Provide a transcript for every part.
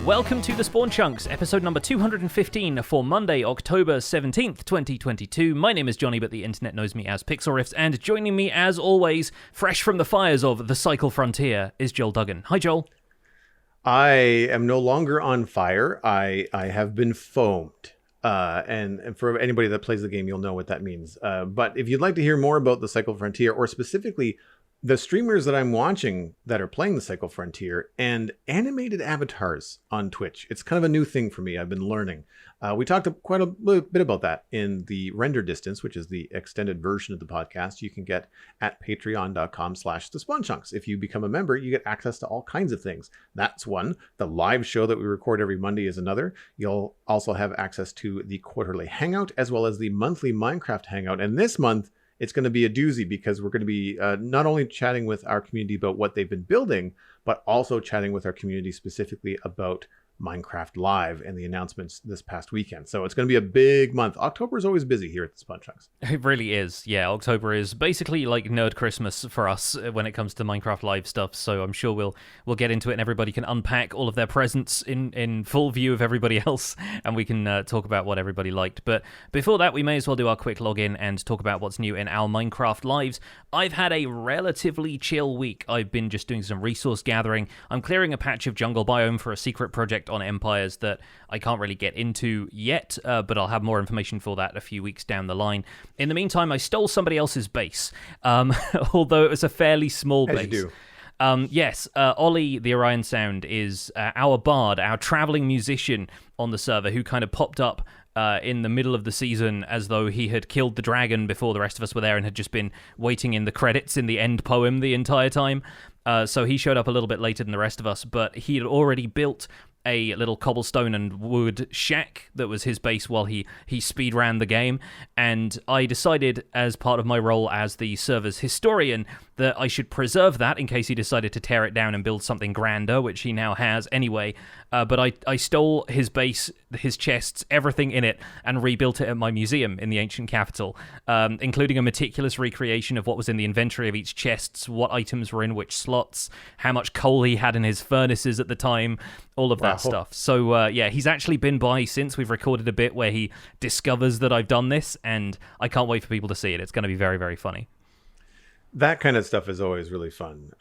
Welcome to the Spawn Chunks, episode number 215 for Monday, October 17th, 2022. My name is Jonny, but the internet knows me as Pixel Riffs, and joining me as always, fresh from the fires of the Cycle Frontier, is Joel Duggan. Hi, Joel. I am no longer on fire. I have been foamed. And for anybody that plays the game, you'll know what that means. But if you'd like to hear more about the Cycle Frontier, or specifically the streamers that I'm watching that are playing the Cycle Frontier and animated avatars on Twitch, it's kind of a new thing for me. I've been learning. We talked quite a bit about that in the Render Distance, which is the extended version of the podcast you can get at patreon.com/thespawnchunks. If you become a member, you get access to all kinds of things. That's one. The live show that we record every Monday is another. You'll also have access to the quarterly hangout as well as the monthly Minecraft hangout. And this month, it's going to be a doozy because we're going to be not only chatting with our community about what they've been building, but also chatting with our community specifically about Minecraft Live and the announcements this past weekend. So it's going to be a big month. October is always busy here at the Spawn Chunks. It really is. Yeah, October is basically like Nerd Christmas for us when it comes to Minecraft Live stuff. So I'm sure we'll get into it and everybody can unpack all of their presents in full view of everybody else, and we can talk about what everybody liked. But before that, we may as well do our quick login and talk about what's new in our Minecraft lives. I've had a relatively chill week. I've been just doing some resource gathering. I'm clearing a patch of jungle biome for a secret project on Empires that I can't really get into yet, but I'll have more information for that a few weeks down the line. In the meantime, I stole somebody else's base, although it was a fairly small base. As you do. Yes, Ollie, the Orion Sound, is our bard, our traveling musician on the server who kind of popped up in the middle of the season as though he had killed the dragon before the rest of us were there and had just been waiting in the credits in the end poem the entire time. So he showed up a little bit later than the rest of us, but he had already built a little cobblestone and wood shack that was his base while he speed ran the game, and I decided as part of my role as the server's historian that I should preserve that in case he decided to tear it down and build something grander, which he now has anyway. But I stole his base, his chests, everything in it, and rebuilt it at my museum in the ancient capital, including a meticulous recreation of what was in the inventory of each chests, what items were in which slots, how much coal he had in his furnaces at the time, all of that stuff. So yeah, he's actually been by since we've recorded a bit where he discovers that I've done this, and I can't wait for people to see it. It's going to be very, very funny. That kind of stuff is always really fun.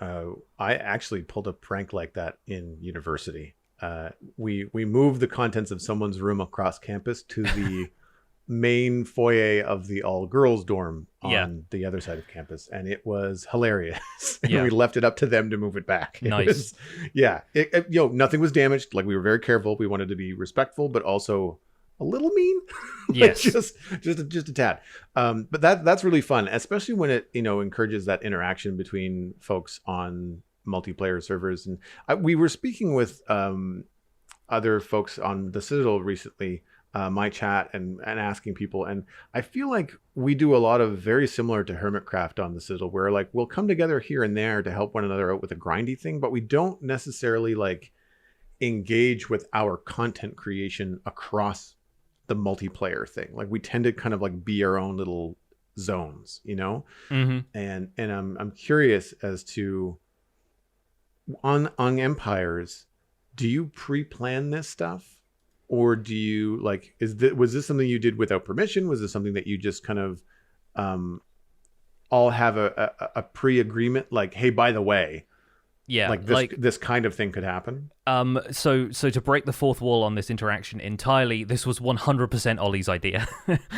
I actually pulled a prank like that in university. We moved the contents of someone's room across campus to the main foyer of the all-girls dorm on the other side of campus, and it was hilarious. And we left it up to them to move it back. Nice. Nothing was damaged. Like, we were very careful. We wanted to be respectful, but also a little mean. Yes. just a tad. But that's really fun, especially when it, encourages that interaction between folks on multiplayer servers. And we were speaking with other folks on the Citadel recently, my chat, and asking people, and I feel like we do a lot of very similar to Hermitcraft on the Citadel, where like we'll come together here and there to help one another out with a grindy thing, but we don't necessarily like engage with our content creation across the multiplayer thing. Like, we tend to kind of like be our own little zones, Mm-hmm. And I'm curious as to on Empires, do you pre-plan this stuff? Or do you like, was this something you did without permission? Was this something that you just kind of all have a pre-agreement, like, hey, by the way, this kind of thing could happen? So to break the fourth wall on this interaction entirely, this was 100% Ollie's idea.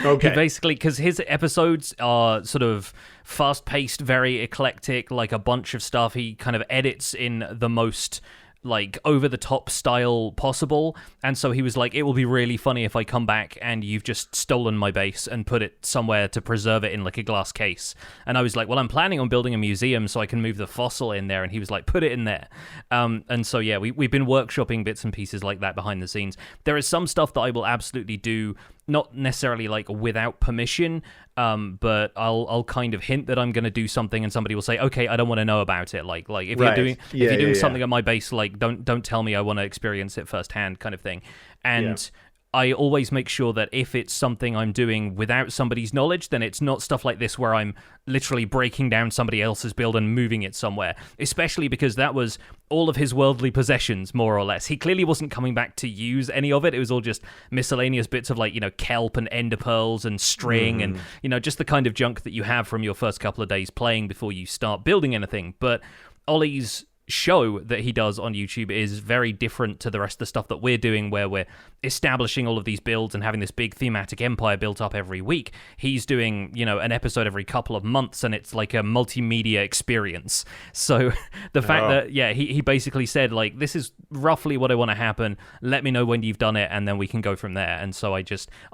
Okay. He basically, because his episodes are sort of fast-paced, very eclectic, like a bunch of stuff. He kind of edits in the most like over-the-top style possible, and so he was like, it will be really funny if I come back and you've just stolen my base and put it somewhere to preserve it in like a glass case. And I was like, well, I'm planning on building a museum so I can move the fossil in there, and he was like, put it in there. And so yeah, we've been workshopping bits and pieces like that behind the scenes. There is some stuff that I will absolutely do, not necessarily like without permission, but I'll kind of hint that I'm going to do something, and somebody will say, okay, I don't want to know about it. Like if you're doing something at my base, like don't tell me, I want to experience it firsthand, kind of thing. And I always make sure that if it's something I'm doing without somebody's knowledge, then it's not stuff like this where I'm literally breaking down somebody else's build and moving it somewhere, especially because that was all of his worldly possessions, more or less. He clearly wasn't coming back to use any of it. It was all just miscellaneous bits of, like, you know, kelp and ender pearls and string and, you know, just the kind of junk that you have from your first couple of days playing before you start building anything. But Ollie's show that he does on YouTube is very different to the rest of the stuff that we're doing, where we're establishing all of these builds and having this big thematic empire built up every week. He's doing, you know, an episode every couple of months, and it's like a multimedia experience. So the fact that, yeah, he basically said, like, this is roughly what I want to happen. Let me know when you've done it, and then we can go from there. And so I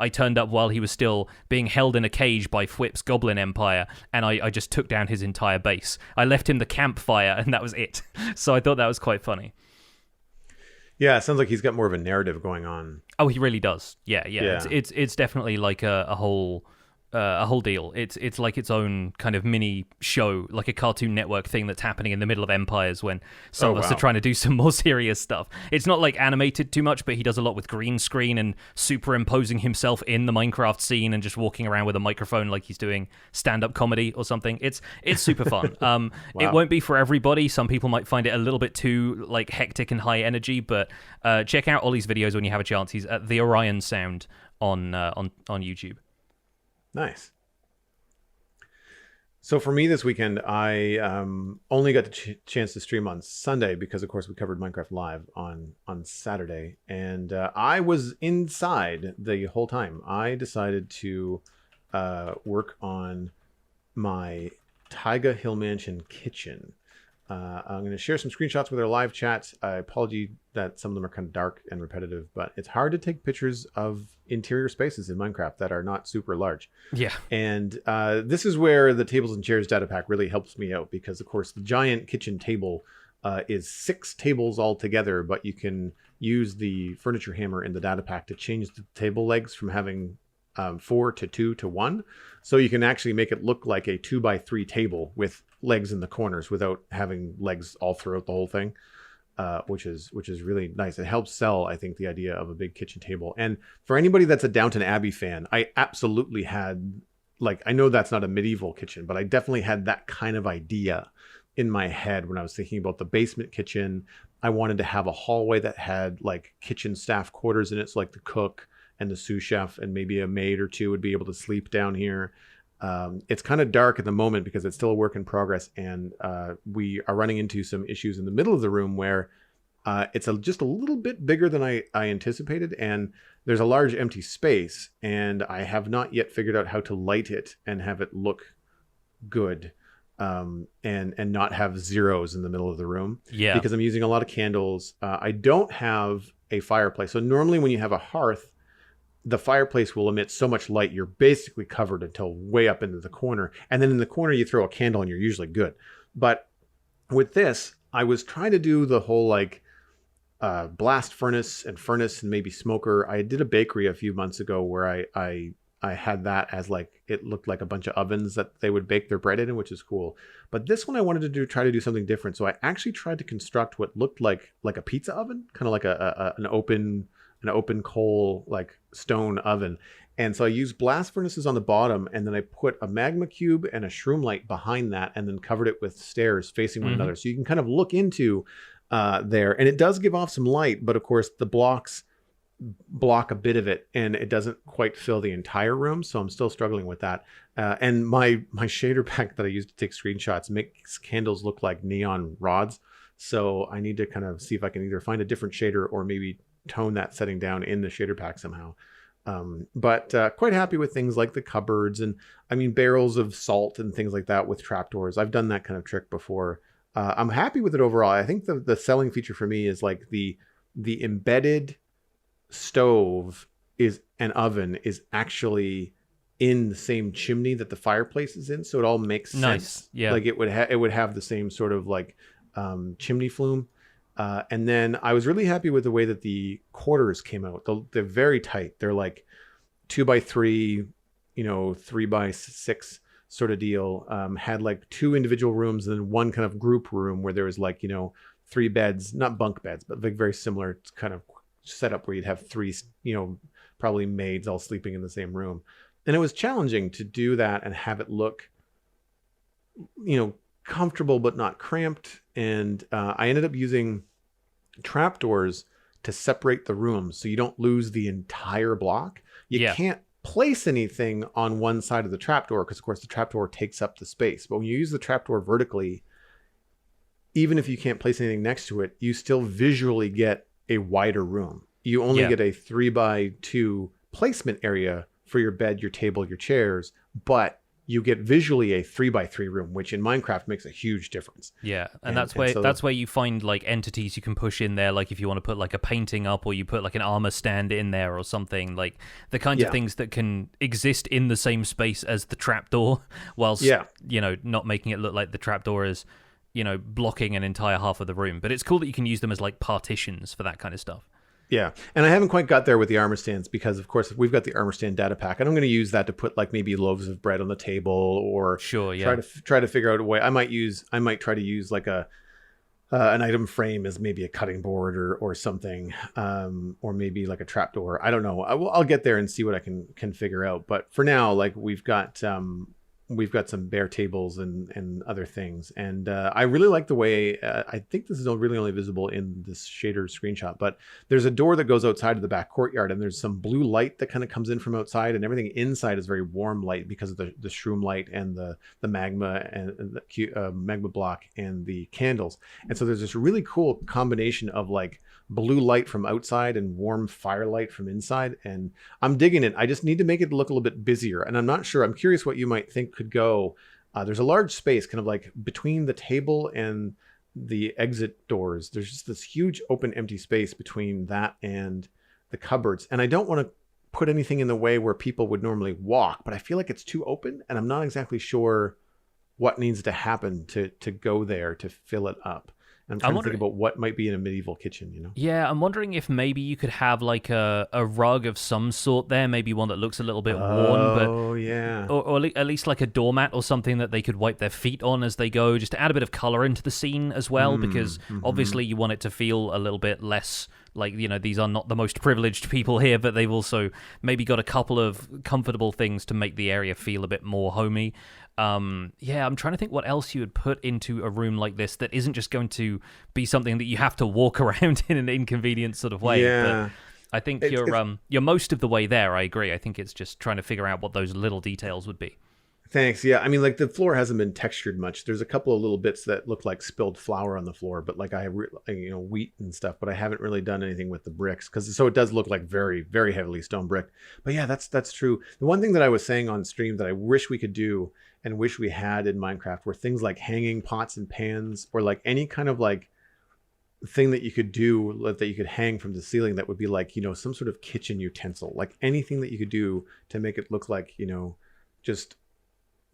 turned up while he was still being held in a cage by Fwip's Goblin Empire, and I just took down his entire base. I left him the campfire, and that was it. So I thought that was quite funny. Yeah, it sounds like he's got more of a narrative going on. Oh, he really does. Yeah. It's definitely like a whole deal. It's like its own kind of mini show, like a Cartoon Network thing that's happening in the middle of Empires when some of us are trying to do some more serious stuff. It's not like animated too much, but he does a lot with green screen and superimposing himself in the Minecraft scene and just walking around with a microphone like he's doing stand-up comedy or something. It's super fun. Wow. It won't be for everybody. Some people might find it a little bit too like hectic and high energy, but check out Ollie's videos when you have a chance. He's at the Orion Sound on YouTube. Nice. So for me this weekend, I only got the chance to stream on Sunday because, of course, we covered Minecraft Live on Saturday. And I was inside the whole time. I decided to work on my Taiga Hill Mansion kitchen. I'm going to share some screenshots with our live chat. I apologize that some of them are kind of dark and repetitive, but it's hard to take pictures of interior spaces in Minecraft that are not super large. Yeah. And this is where the tables and chairs data pack really helps me out because, of course, the giant kitchen table is 6 tables altogether, but you can use the furniture hammer in the data pack to change the table legs from having 4 to 2 to 1. So you can actually make it look like a 2x3 table with legs in the corners without having legs all throughout the whole thing, which is really nice. It helps sell, I think, the idea of a big kitchen table. And for anybody that's a Downton Abbey fan, I absolutely had, like, I know that's not a medieval kitchen, but I definitely had that kind of idea in my head when I was thinking about the basement kitchen. I wanted to have a hallway that had like kitchen staff quarters in it, so like the cook and the sous chef and maybe a maid or two would be able to sleep down here. It's kind of dark at the moment because it's still a work in progress, and we are running into some issues in the middle of the room where it's just a little bit bigger than I anticipated, and there's a large empty space, and I have not yet figured out how to light it and have it look good, and not have zeros in the middle of the room. Yeah, because I'm using a lot of candles. I don't have a fireplace, so normally when you have a hearth, the fireplace will emit so much light you're basically covered until way up into the corner, and then in the corner you throw a candle and you're usually good. But with this, I was trying to do the whole like blast furnace and maybe smoker. I did a bakery a few months ago where I had that as like, it looked like a bunch of ovens that they would bake their bread in, which is cool. But this one I wanted to try to do something different, so I actually tried to construct what looked like a pizza oven, kind of like an open coal, like stone oven. And so I used blast furnaces on the bottom, and then I put a magma cube and a shroom light behind that, and then covered it with stairs facing one another. So you can kind of look into there, and it does give off some light, but of course the blocks block a bit of it, and it doesn't quite fill the entire room. So I'm still struggling with that. And my shader pack that I use to take screenshots makes candles look like neon rods. So I need to kind of see if I can either find a different shader or maybe tone that setting down in the shader pack somehow. But quite happy with things like the cupboards and, I mean, barrels of salt and things like that with trapdoors. I've done that kind of trick before. I'm happy with it overall. I think the selling feature for me is like the embedded stove is an oven is actually in the same chimney that the fireplace is in, so it all makes sense. Nice. Yeah, like it would have the same sort of like chimney flume. And then I was really happy with the way that the quarters came out. They're very tight. They're like 2x3, 3x6 sort of deal. Had like 2 individual rooms and then one kind of group room where there was like, 3 beds, not bunk beds, but like very similar kind of setup where you'd have 3, probably maids all sleeping in the same room. And it was challenging to do that and have it look, comfortable but not cramped. And I ended up using trapdoors to separate the rooms so you don't lose the entire block. You can't place anything on one side of the trapdoor because, of course, the trapdoor takes up the space. But when you use the trapdoor vertically, even if you can't place anything next to it, you still visually get a wider room. You only get a 3x2 placement area for your bed, your table, your chairs, but you get visually a 3x3 room, which in Minecraft makes a huge difference. Yeah, and that's where you find like entities you can push in there, like if you want to put like a painting up, or you put like an armor stand in there or something, like the kinds of things that can exist in the same space as the trapdoor, whilst not making it look like the trapdoor is blocking an entire half of the room. But it's cool that you can use them as like partitions for that kind of stuff. Yeah, and I haven't quite got there with the armor stands because, of course, we've got the armor stand data pack, and I'm going to use that to put like maybe loaves of bread on the table, or try to figure out a way. I might try to use like an item frame as maybe a cutting board or something, or maybe like a trapdoor. I don't know. I'll get there and see what I can figure out. But for now, like we've got some bare tables and other things, and I really like the way I think this is really only visible in this shader screenshot, but there's a door that goes outside of the back courtyard, and there's some blue light that kind of comes in from outside, and everything inside is very warm light because of the shroom light and the magma and the magma block and the candles. And so there's this really cool combination of like blue light from outside and warm firelight from inside, and I'm digging it. I just need to make it look a little bit busier, and I'm not sure. I'm curious what you might think could go. There's a large space kind of like between the table and the exit doors. There's just this huge open empty space between that and the cupboards, and I don't want to put anything in the way where people would normally walk, but I feel like it's too open, and I'm not exactly sure what needs to happen to go there to fill it up. I'm trying to think about what might be in a medieval kitchen, Yeah, I'm wondering if maybe you could have like a rug of some sort there, maybe one that looks a little bit worn, or at least like a doormat or something that they could wipe their feet on as they go, just to add a bit of color into the scene as well, because obviously you want it to feel a little bit less like, these are not the most privileged people here, but they've also maybe got a couple of comfortable things to make the area feel a bit more homey. I'm trying to think what else you would put into a room like this that isn't just going to be something that you have to walk around in an inconvenient sort of way. Yeah. But I think you're most of the way there. I agree. I think it's just trying to figure out what those little details would be. Thanks. Yeah, I mean, like the floor hasn't been textured much. There's a couple of little bits that look like spilled flour on the floor, but like I have, wheat and stuff. But I haven't really done anything with the bricks so it does look like very, very heavily stone brick. But yeah, that's true. The one thing that I was saying on stream that I wish we could do and wish we had in Minecraft were things like hanging pots and pans, or like any kind of like thing that you could do that you could hang from the ceiling that would be like some sort of kitchen utensil, like anything that you could do to make it look like just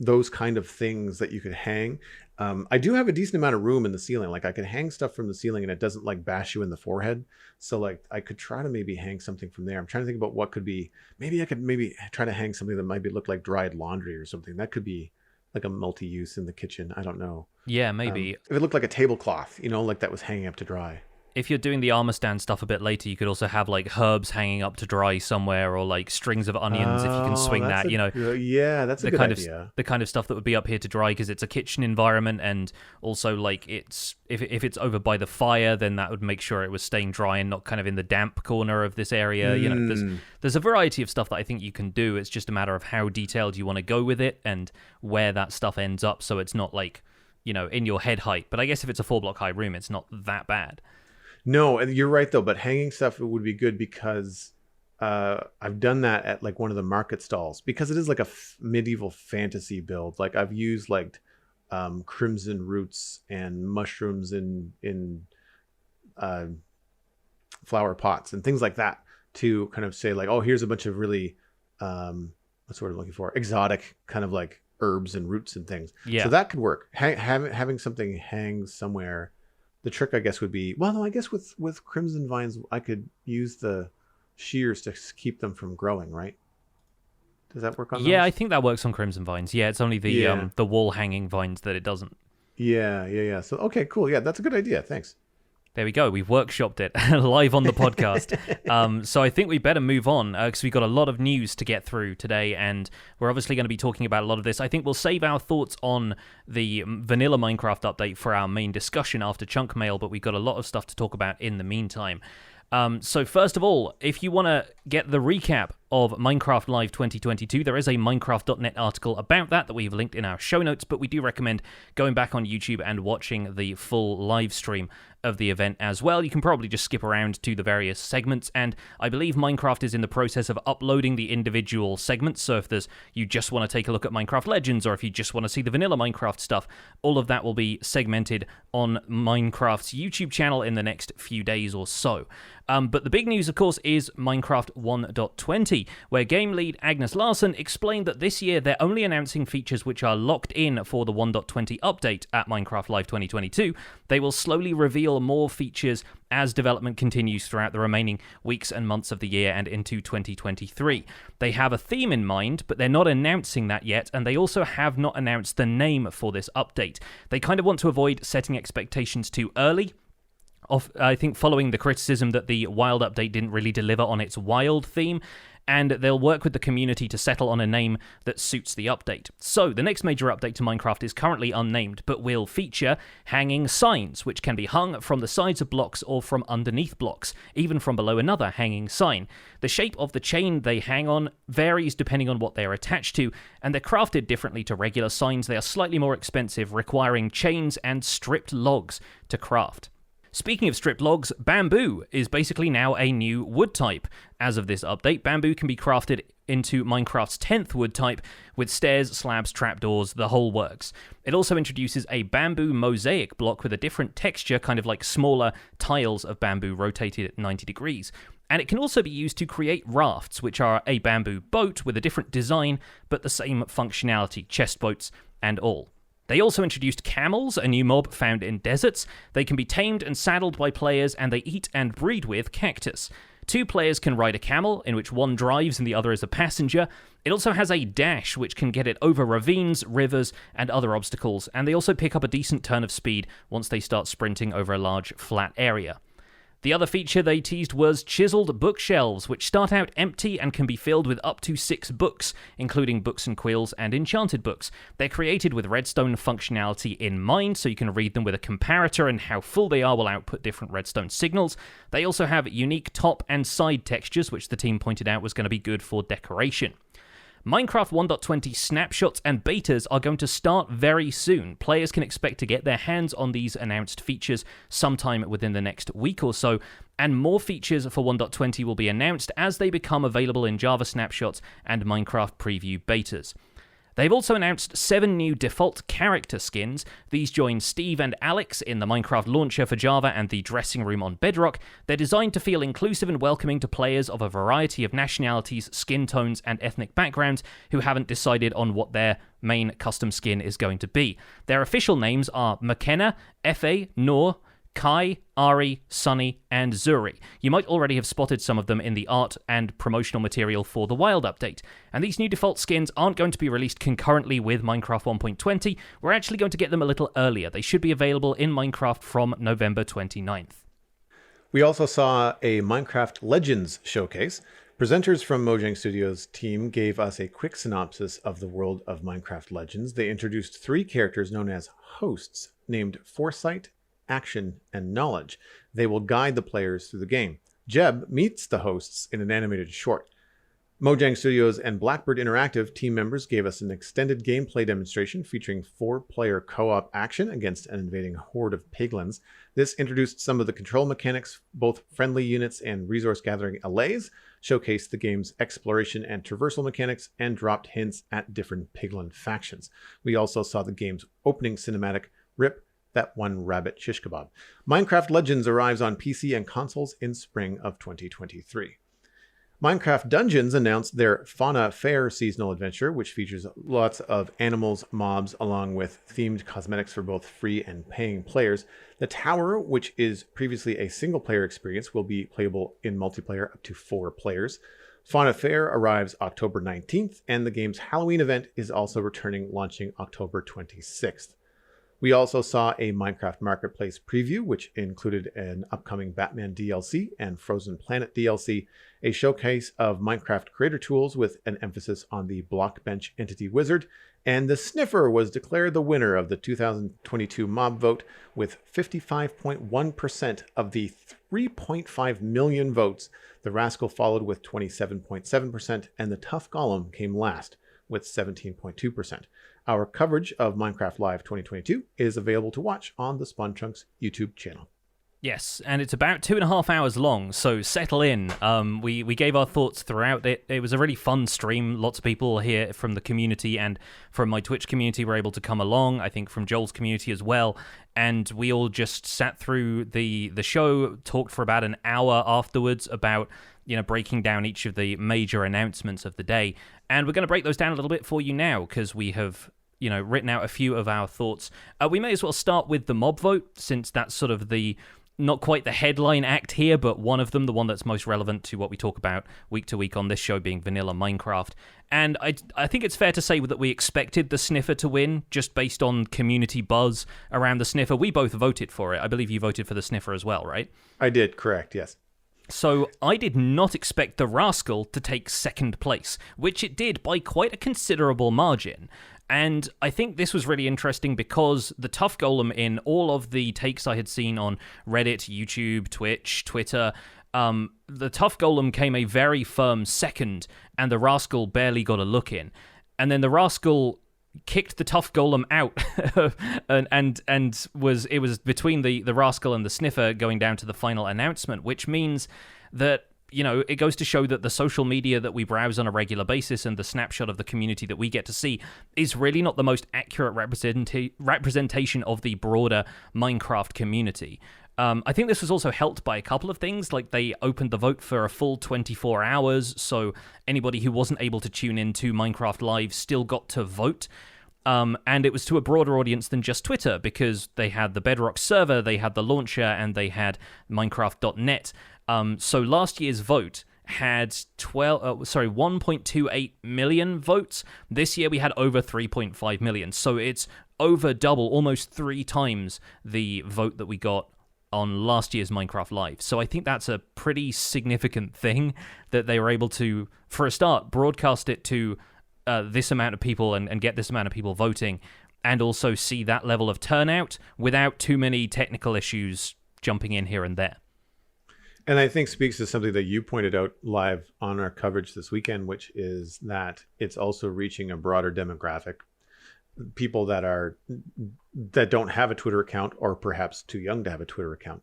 those kind of things that you could hang. I do have a decent amount of room in the ceiling. Like I could hang stuff from the ceiling and it doesn't like bash you in the forehead. So like I could try to maybe hang something from there. I'm trying to think about what could be. Maybe I could try to hang something that might look like dried laundry or something. That could be like a multi-use in the kitchen. I don't know. Yeah, maybe. If it looked like a tablecloth, like that was hanging up to dry. If you're doing the armor stand stuff a bit later, you could also have like herbs hanging up to dry somewhere, or like strings of onions if you can swing that. Yeah, that's a good idea. The kind of stuff that would be up here to dry, because it's a kitchen environment, and also like if it's over by the fire, then that would make sure it was staying dry and not kind of in the damp corner of this area. There's a variety of stuff that I think you can do. It's just a matter of how detailed you want to go with it and where that stuff ends up, so it's not like in your head height. But I guess if it's a 4-block high room, it's not that bad. No, and you're right though. But hanging stuff would be good because I've done that at like one of the market stalls, because it is like a medieval fantasy build. Like I've used like crimson roots and mushrooms in flower pots and things like that to kind of say like, oh, here's a bunch of really what's the word I'm looking for? Exotic kind of like herbs and roots and things. Yeah. So that could work. Having something hang somewhere. The trick, I guess, would be, well, no, I guess with crimson vines, I could use the shears to keep them from growing, right? Does that work on those? Yeah, I think that works on crimson vines. Yeah, it's only the wall hanging vines that it doesn't. Yeah. So, okay, cool. Yeah, that's a good idea. Thanks. There we go. We've workshopped it live on the podcast. So I think we better move on because we've got a lot of news to get through today, and we're obviously going to be talking about a lot of this. I think we'll save our thoughts on the vanilla Minecraft update for our main discussion after Chunk Mail, but we've got a lot of stuff to talk about in the meantime. So first of all, if you want to get the recap of Minecraft Live 2022, there is a Minecraft.net article about that we've linked in our show notes, but we do recommend going back on YouTube and watching the full live stream of the event as well. You can probably just skip around to the various segments, and I believe Minecraft is in the process of uploading the individual segments, so if you just want to take a look at Minecraft Legends, or if you just want to see the vanilla Minecraft stuff, all of that will be segmented on Minecraft's YouTube channel in the next few days or so. But the big news, of course, is Minecraft 1.20, where game lead Agnes Larsen explained that this year they're only announcing features which are locked in for the 1.20 update at Minecraft Live 2022. They will slowly reveal more features as development continues throughout the remaining weeks and months of the year and into 2023. They have a theme in mind, but they're not announcing that yet, and they also have not announced the name for this update. They kind of want to avoid setting expectations too early. I think following the criticism that the Wild update didn't really deliver on its Wild theme, and they'll work with the community to settle on a name that suits the update. So, the next major update to Minecraft is currently unnamed, but will feature hanging signs, which can be hung from the sides of blocks or from underneath blocks, even from below another hanging sign. The shape of the chain they hang on varies depending on what they're attached to, and they're crafted differently to regular signs. They are slightly more expensive, requiring chains and stripped logs to craft. Speaking of stripped logs, bamboo is basically now a new wood type. As of this update, bamboo can be crafted into Minecraft's 10th wood type with stairs, slabs, trapdoors, the whole works. It also introduces a bamboo mosaic block with a different texture, kind of like smaller tiles of bamboo rotated at 90 degrees. And it can also be used to create rafts, which are a bamboo boat with a different design, but the same functionality, chest boats and all. They also introduced camels, a new mob found in deserts. They can be tamed and saddled by players, and they eat and breed with cactus. 2 players can ride a camel, in which one drives and the other is a passenger. It also has a dash, which can get it over ravines, rivers, and other obstacles, and they also pick up a decent turn of speed once they start sprinting over a large, flat area. The other feature they teased was Chiseled Bookshelves, which start out empty and can be filled with up to 6 books, including books and quills and enchanted books. They're created with redstone functionality in mind, so you can read them with a comparator, and how full they are will output different redstone signals. They also have unique top and side textures, which the team pointed out was going to be good for decoration. Minecraft 1.20 snapshots and betas are going to start very soon. Players can expect to get their hands on these announced features sometime within the next week or so, and more features for 1.20 will be announced as they become available in Java snapshots and Minecraft preview betas. They've also announced 7 new default character skins. These join Steve and Alex in the Minecraft launcher for Java and the dressing room on Bedrock. They're designed to feel inclusive and welcoming to players of a variety of nationalities, skin tones, and ethnic backgrounds who haven't decided on what their main custom skin is going to be. Their official names are McKenna, Efe, Noor, Kai, Ari, Sunny, and Zuri. You might already have spotted some of them in the art and promotional material for the Wild update. And these new default skins aren't going to be released concurrently with Minecraft 1.20. We're actually going to get them a little earlier. They should be available in Minecraft from November 29th. We also saw a Minecraft Legends showcase. Presenters from Mojang Studios' team gave us a quick synopsis of the world of Minecraft Legends. They introduced 3 characters known as hosts, named Foresight, Action, and Knowledge. They will guide the players through the game. Jeb meets the hosts in an animated short. Mojang Studios and Blackbird Interactive team members gave us an extended gameplay demonstration featuring 4-player co-op action against an invading horde of piglins. This introduced some of the control mechanics, both friendly units and resource gathering allays, showcased the game's exploration and traversal mechanics, and dropped hints at different piglin factions. We also saw the game's opening cinematic, Rip That One Rabbit Shish Kebab. Minecraft Legends arrives on PC and consoles in spring of 2023. Minecraft Dungeons announced their Fauna Faire seasonal adventure, which features lots of animals, mobs, along with themed cosmetics for both free and paying players. The tower, which is previously a single-player experience, will be playable in multiplayer up to 4 players. Fauna Faire arrives October 19th, and the game's Halloween event is also returning, launching October 26th. We also saw a Minecraft Marketplace preview, which included an upcoming Batman DLC and Frozen Planet DLC, a showcase of Minecraft creator tools with an emphasis on the Blockbench Entity Wizard, and the Sniffer was declared the winner of the 2022 mob vote with 55.1% of the 3.5 million votes. The Rascal followed with 27.7%, and the Tough Golem came last with 17.2%. Our coverage of Minecraft Live 2022 is available to watch on the Spawn Chunks YouTube channel. Yes, and it's about 2.5 hours long, so settle in. We gave our thoughts throughout it. It was a really fun stream. Lots of people here from the community and from my Twitch community were able to come along, I think from Joel's community as well, and we all just sat through the show, talked for about an hour afterwards about, breaking down each of the major announcements of the day, and we're going to break those down a little bit for you now, because we have written out a few of our thoughts. We may as well start with the mob vote, since that's sort of not quite the headline act here, but one of them, the one that's most relevant to what we talk about week to week on this show, being vanilla Minecraft. And I think it's fair to say that we expected the Sniffer to win, just based on community buzz around the Sniffer. We both voted for it. I believe you voted for the Sniffer as well, right? I did, correct, yes. So I did not expect the Rascal to take second place, which it did by quite a considerable margin. And I think this was really interesting because the Tough Golem, in all of the takes I had seen on Reddit, YouTube, Twitch, Twitter, the Tough Golem came a very firm second, and the Rascal barely got a look in. And then the Rascal kicked the Tough Golem out, and it was between the Rascal and the Sniffer going down to the final announcement, which means that it goes to show that the social media that we browse on a regular basis and the snapshot of the community that we get to see is really not the most accurate representation of the broader Minecraft community. I think this was also helped by a couple of things, like they opened the vote for a full 24 hours, so anybody who wasn't able to tune in to Minecraft Live still got to vote. And it was to a broader audience than just Twitter, because they had the Bedrock server, they had the launcher, and they had Minecraft.net. So last year's vote had 1.28 million votes. This year we had over 3.5 million. So it's over double, almost 3 times the vote that we got on last year's Minecraft Live. So I think that's a pretty significant thing that they were able to, for a start, broadcast it to this amount of people and get this amount of people voting, and also see that level of turnout without too many technical issues jumping in here and there. And I think speaks to something that you pointed out live on our coverage this weekend, which is that it's also reaching a broader demographic. People that don't have a Twitter account, or perhaps too young to have a Twitter account,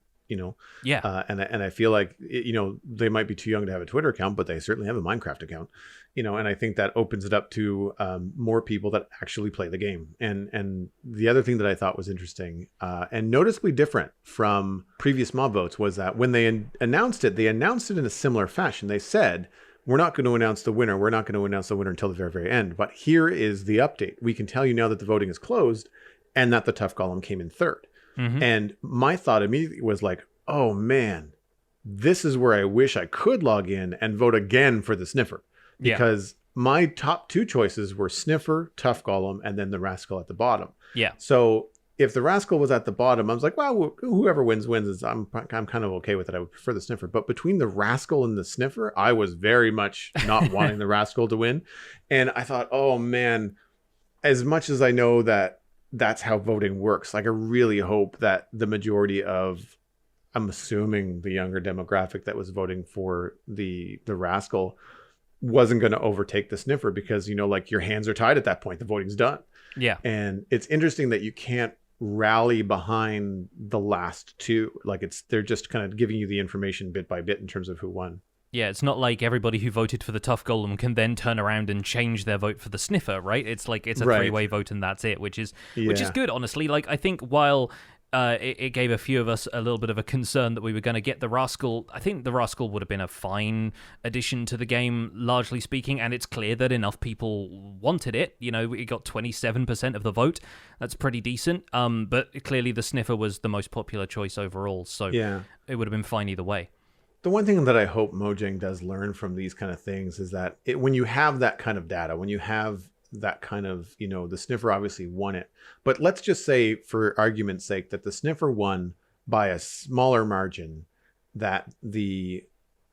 Yeah. And I feel like, they might be too young to have a Twitter account, but they certainly have a Minecraft account, and I think that opens it up to more people that actually play the game. And the other thing that I thought was interesting and noticeably different from previous mob votes was that when they announced it in a similar fashion. They said, we're not going to announce the winner. We're not going to announce the winner until the very, very end. But here is the update. We can tell you now that the voting is closed and that the Tough Golem came in third. Mm-hmm. And my thought immediately was like, oh man, this is where I wish I could log in and vote again for the Sniffer. Because my top 2 choices were Sniffer, Tough Golem, and then the Rascal at the bottom. Yeah. So if the Rascal was at the bottom, I was like, well, whoever wins. I'm kind of okay with it. I would prefer the Sniffer. But between the Rascal and the Sniffer, I was very much not wanting the Rascal to win. And I thought, oh man, as much as I know that that's how voting works, like I really hope that the majority of, I'm assuming the younger demographic that was voting for the Rascal wasn't going to overtake the Sniffer, because, like your hands are tied at that point. The voting's done. Yeah. And it's interesting that you can't rally behind the last 2. Like they're just kind of giving you the information bit by bit in terms of who won. Yeah, it's not like everybody who voted for the Tough Golem can then turn around and change their vote for the Sniffer, right? It's like it's a three-way vote and that's it, which is good, honestly. Like, I think while it gave a few of us a little bit of a concern that we were going to get the Rascal, I think the Rascal would have been a fine addition to the game, largely speaking, and it's clear that enough people wanted it. It got 27% of the vote. That's pretty decent. But clearly the Sniffer was the most popular choice overall, so it would have been fine either way. The one thing that I hope Mojang does learn from these kind of things is that when you have that kind of data, when you have that kind of, the sniffer obviously won it. But let's just say, for argument's sake, that the sniffer won by a smaller margin, that the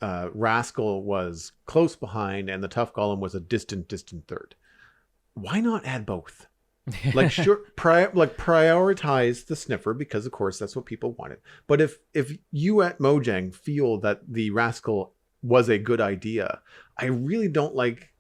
rascal was close behind and the tough golem was a distant third. Why not add both? Like, sure, prioritize the sniffer, because of course that's what people wanted. But if you at Mojang feel that the rascal was a good idea, I really don't like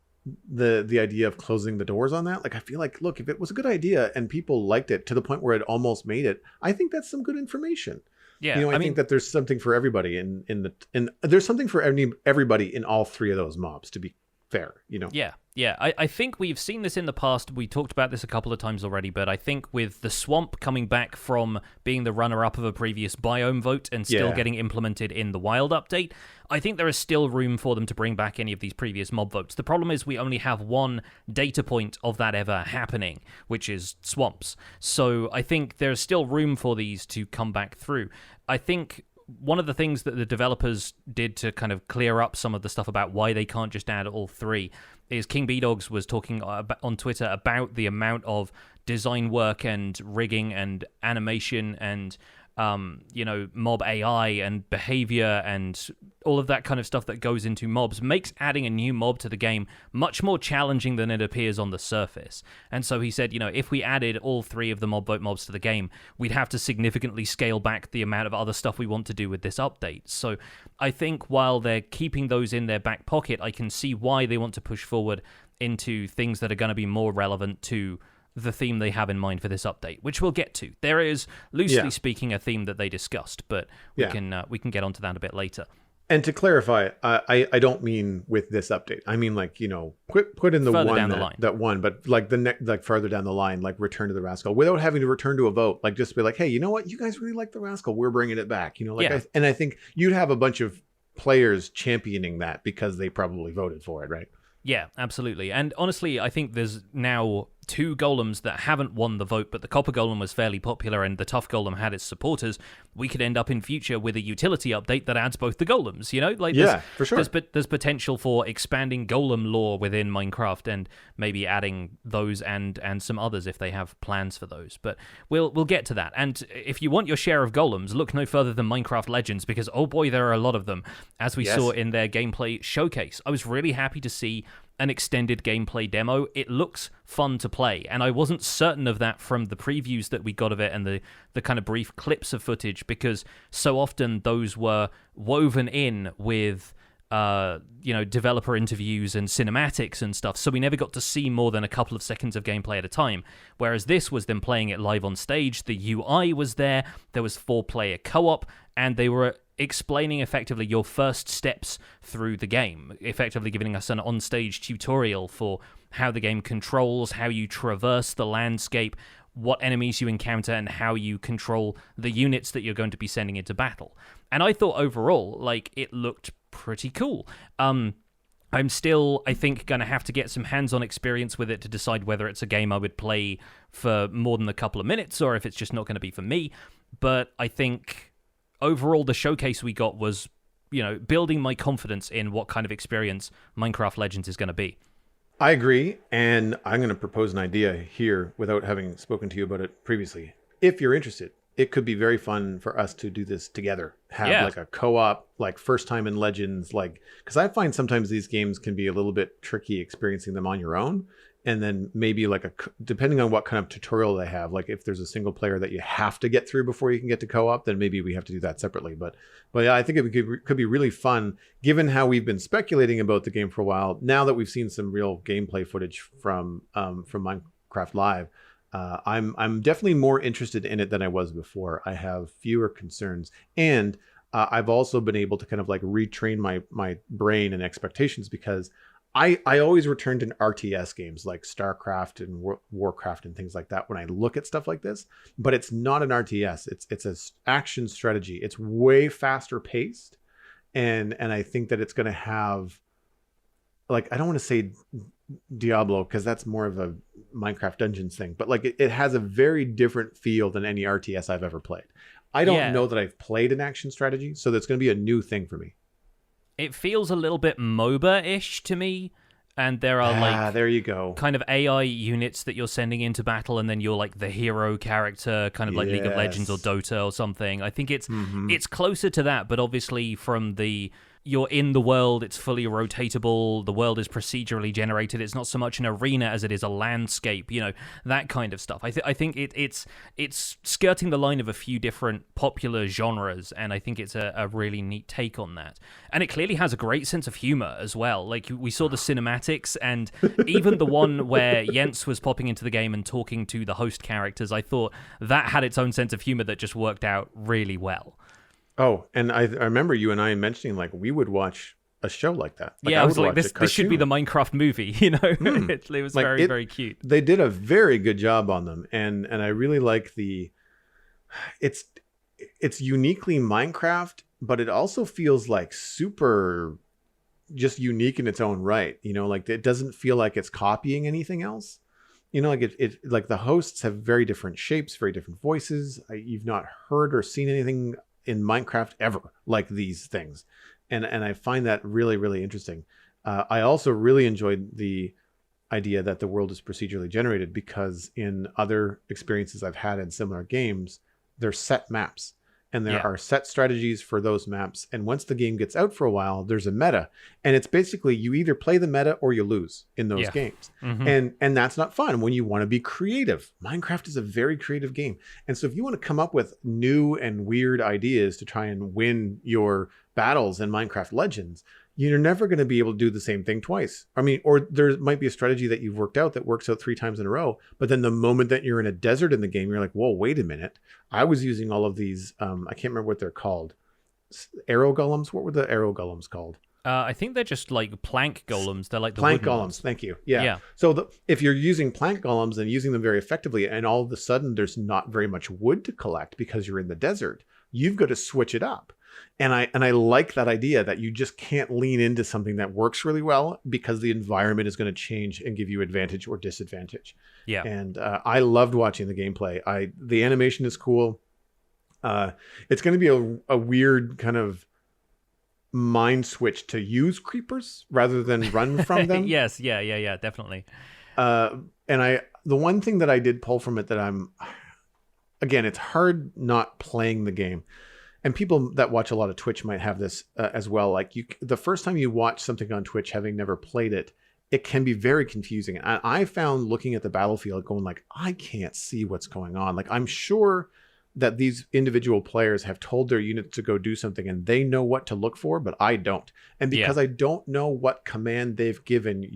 the idea of closing the doors on that. Like, I feel like, look, if it was a good idea and people liked it to the point where it almost made it, I think that's some good information. Yeah, I think that there's something for everybody in there's something for everybody in all three of those mobs, to be fair, Yeah. I think we've seen this in the past. We talked about this a couple of times already, but I think with the swamp coming back from being the runner-up of a previous biome vote and still getting implemented in the wild update, I think there is still room for them to bring back any of these previous mob votes. The problem is we only have one data point of that ever happening, which is swamps. So I think there's still room for these to come back through. I think one of the things that the developers did to kind of clear up some of the stuff about why they can't just add all three is King B-Dogs was talking on Twitter about the amount of design work and rigging and animation and mob AI and behavior and all of that kind of stuff that goes into mobs makes adding a new mob to the game much more challenging than it appears on the surface. And so he said, if we added all three of the mob vote mobs to the game, we'd have to significantly scale back the amount of other stuff we want to do with this update. So I think while they're keeping those in their back pocket, I can see why they want to push forward into things that are going to be more relevant to the theme they have in mind for this update, which we'll get to. There is, loosely speaking, a theme that they discussed, but we can get onto that a bit later. And to clarify, I don't mean with this update. I mean, like, put in the further one down the line. That one, but like like further down the line, like Return to the Rascal, without having to return to a vote. Like, just be like, hey, you know what? You guys really like the Rascal. We're bringing it back. I think you'd have a bunch of players championing that because they probably voted for it, right? Yeah, absolutely. And honestly, I think there's now two golems that haven't won the vote, but the copper golem was fairly popular and the tough golem had its supporters. We could end up in future with a utility update that adds both the golems, for sure. There's potential for expanding golem lore within Minecraft and maybe adding those and some others if they have plans for those. But we'll get to that. And if you want your share of golems, look no further than Minecraft Legends, because oh boy, there are a lot of them, as we saw in their gameplay showcase. I was really happy to see an extended gameplay demo. It looks fun to play, and I wasn't certain of that from the previews that we got of it and the kind of brief clips of footage, because so often those were woven in with developer interviews and cinematics and stuff, so we never got to see more than a couple of seconds of gameplay at a time, whereas this was them playing it live on stage. The UI was there was 4-player co-op, and they were explaining effectively your first steps through the game, effectively giving us an on-stage tutorial for how the game controls, how you traverse the landscape, what enemies you encounter, and how you control the units that you're going to be sending into battle. And I thought overall, like, it looked pretty cool. I'm still, I think, going to have to get some hands-on experience with it to decide whether it's a game I would play for more than a couple of minutes or if it's just not going to be for me. But I think overall, the showcase we got was, building my confidence in what kind of experience Minecraft Legends is going to be. I agree, and I'm going to propose an idea here without having spoken to you about it previously. If you're interested, it could be very fun for us to do this together. Have like a co-op, like first time in Legends, like, because I find sometimes these games can be a little bit tricky experiencing them on your own. And then maybe like depending on what kind of tutorial they have, like if there's a single player that you have to get through before you can get to co-op, then maybe we have to do that separately. But yeah, I think it could be really fun, given how we've been speculating about the game for a while. Now that we've seen some real gameplay footage from Minecraft Live, I'm definitely more interested in it than I was before. I have fewer concerns, and I've also been able to kind of like retrain my brain and expectations, because I always return to RTS games like StarCraft and Warcraft and things like that when I look at stuff like this, but it's not an RTS. It's an action strategy. It's way faster paced, and I think that it's going to have, like, I don't want to say Diablo because that's more of a Minecraft Dungeons thing, but like it has a very different feel than any RTS I've ever played. I don't know that I've played an action strategy, so that's going to be a new thing for me. It feels a little bit MOBA-ish to me. And there are there you go. kind of AI units that you're sending into battle, and then you're like the hero character, kind of like League of Legends or Dota or something. I think it's closer to that, but obviously from the you're in the world, it's fully rotatable, the world is procedurally generated, it's not so much an arena as it is a landscape, that kind of stuff. I think it's skirting the line of a few different popular genres, and I think it's a really neat take on that. And it clearly has a great sense of humor as well. Like, we saw the cinematics, and even the one where Jens was popping into the game and talking to the host characters, I thought that had its own sense of humor that just worked out really well. Oh, and I remember you and I mentioning, like, we would watch a show like that. Like, I was like, this should be the Minecraft movie, It was like very, very cute. They did a very good job on them, and I really like it's uniquely Minecraft, but it also feels like super just unique in its own right. Like, it doesn't feel like it's copying anything else. Like it like the hosts have very different shapes, very different voices. You've not heard or seen anything in Minecraft ever like these things, and I find that really, really interesting. I also really enjoyed the idea that the world is procedurally generated, because in other experiences I've had in similar games, there's set maps, and there are set strategies for those maps, and once the game gets out for a while, there's a meta, and it's basically you either play the meta or you lose in those games. And that's not fun when you want to be creative. Minecraft is a very creative game, and so if you want to come up with new and weird ideas to try and win your battles in Minecraft Legends, you're never going to be able to do the same thing twice. I mean, or there might be a strategy that you've worked out that works out 3 times in a row, but then the moment that you're in a desert in the game, you're like, whoa, wait a minute. I was using all of these, I can't remember what they're called. Arrow golems? What were the arrow golems called? I think they're just like plank golems. They're like the plank golems. Ones. Thank you. Yeah. So if you're using plank golems and using them very effectively, and all of a sudden there's not very much wood to collect because you're in the desert, you've got to switch it up. And I like that idea that you just can't lean into something that works really well, because the environment is going to change and give you advantage or disadvantage. Yeah. And I loved watching the gameplay. The animation is cool. It's going to be a weird kind of mind switch to use creepers rather than run from them. Yes. Yeah, definitely. And the one thing that I did pull from it that again, it's hard not playing the game. And people that watch a lot of Twitch might have this as well. Like, the first time you watch something on Twitch, having never played it, it can be very confusing. And I found looking at the battlefield going like, I can't see what's going on. Like, I'm sure that these individual players have told their units to go do something and they know what to look for, but I don't. And because I don't know what command they've given,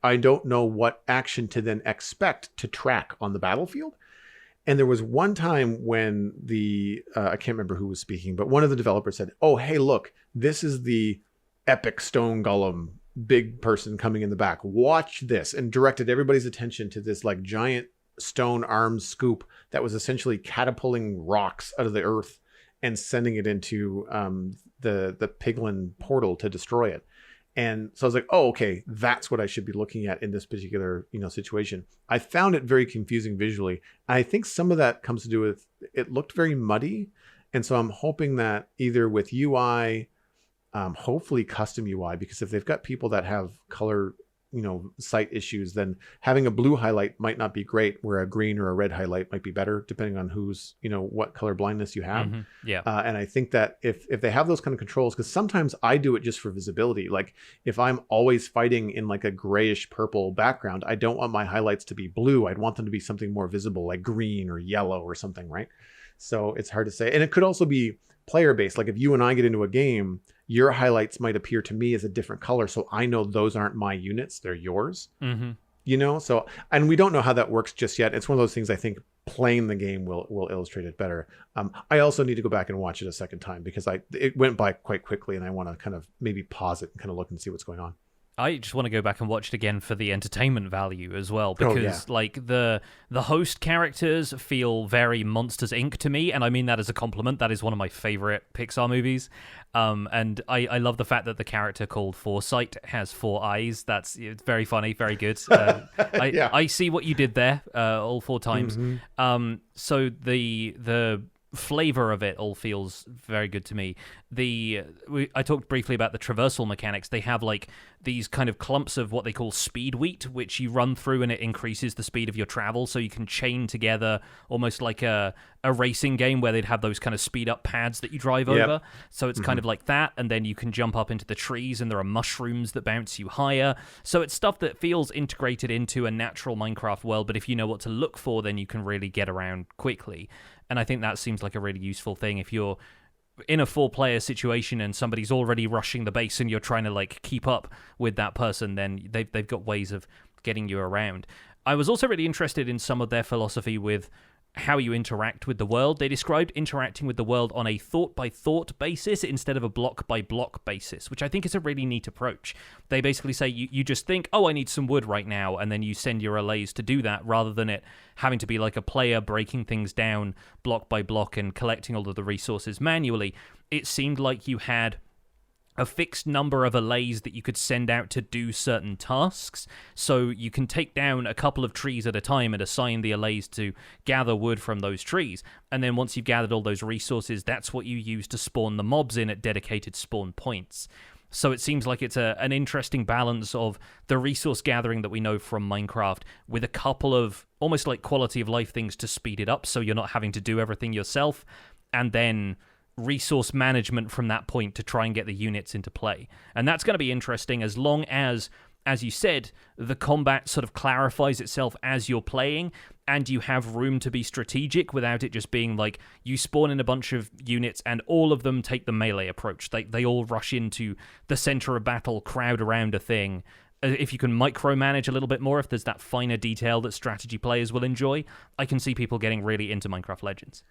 I don't know what action to then expect to track on the battlefield. And there was one time when I can't remember who was speaking, but one of the developers said, oh, hey, look, this is the epic stone golem, big person coming in the back. Watch this, and directed everybody's attention to this like giant stone arm scoop that was essentially catapulting rocks out of the earth and sending it into the piglin portal to destroy it. And so I was like, oh, okay, that's what I should be looking at in this particular, situation. I found it very confusing visually. I think some of that comes to do with it looked very muddy. And so I'm hoping that either with UI, hopefully custom UI, because if they've got people that have color, sight issues, then having a blue highlight might not be great, where a green or a red highlight might be better, depending on who's, what color blindness you have. Yeah. And I think that if they have those kind of controls, because sometimes I do it just for visibility. Like, if I'm always fighting in like a grayish purple background, I don't want my highlights to be blue. I'd want them to be something more visible, like green or yellow or something, right? So it's hard to say. And it could also be player based. Like, if you and I get into a game, your highlights might appear to me as a different color, so I know those aren't my units, they're yours. So, and we don't know how that works just yet. It's one of those things I think playing the game will illustrate it better. I also need to go back and watch it a second time, because it went by quite quickly, and I want to kind of maybe pause it and kind of look and see what's going on. I just want to go back and watch it again for the entertainment value as well, because like the host characters feel very Monsters Inc. to me, and I mean that as a compliment. That is one of my favorite Pixar movies, and I love the fact that the character called Foresight has 4 eyes. It's very funny, very good. I see what you did there, all 4 times. So the flavor of it all feels very good to me. I talked briefly about the traversal mechanics. They have like these kind of clumps of what they call speed wheat, which you run through and it increases the speed of your travel, so you can chain together almost like a racing game where they'd have those kind of speed up pads that you drive over. So it's kind of like that, and then you can jump up into the trees and there are mushrooms that bounce you higher. So it's stuff that feels integrated into a natural Minecraft world, but if you know what to look for, then you can really get around quickly. And I think that seems like a really useful thing. If you're in a 4-player situation and somebody's already rushing the base and you're trying to like keep up with that person, then they've got ways of getting you around. I was also really interested in some of their philosophy with how you interact with the world. They described interacting with the world on a thought-by-thought basis instead of a block-by-block basis, which I think is a really neat approach. They basically say you just think, oh, I need some wood right now, and then you send your allays to do that, rather than it having to be like a player breaking things down block by block and collecting all of the resources manually. It seemed like you had a fixed number of allays that you could send out to do certain tasks. So you can take down a couple of trees at a time and assign the allays to gather wood from those trees. And then once you've gathered all those resources, that's what you use to spawn the mobs in at dedicated spawn points. So it seems like it's an interesting balance of the resource gathering that we know from Minecraft with a couple of almost like quality of life things to speed it up so you're not having to do everything yourself, and then resource management from that point to try and get the units into play. And that's going to be interesting as long as you said, the combat sort of clarifies itself as you're playing and you have room to be strategic without it just being like you spawn in a bunch of units and all of them take the melee approach. They all rush into the center of battle, crowd around a thing. If you can micromanage a little bit more, if there's that finer detail that strategy players will enjoy, I can see people getting really into Minecraft Legends.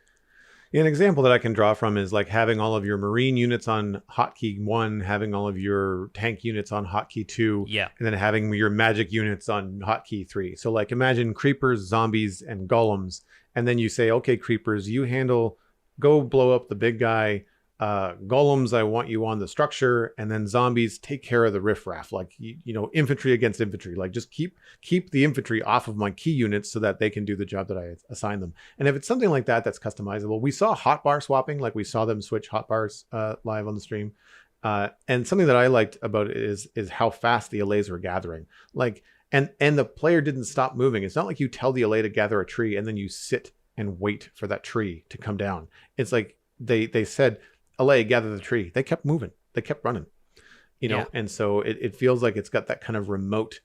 Yeah, an example that I can draw from is like having all of your marine units on hotkey 1, having all of your tank units on hotkey 2, and then having your magic units on hotkey 3. So like imagine creepers, zombies, and golems, and then you say, okay, creepers, go blow up the big guy. Golems, I want you on the structure, and then zombies, take care of the riffraff. Like infantry against infantry. Like just keep the infantry off of my key units so that they can do the job that I assign them. And if it's something like that that's customizable, we saw hotbar swapping. Like we saw them switch hotbars live on the stream. And something that I liked about it is how fast the allays were gathering. Like and the player didn't stop moving. It's not like you tell the allay to gather a tree and then you sit and wait for that tree to come down. It's like they said, allay, gather the tree. They kept moving. They kept running, and so it feels like it's got that kind of remote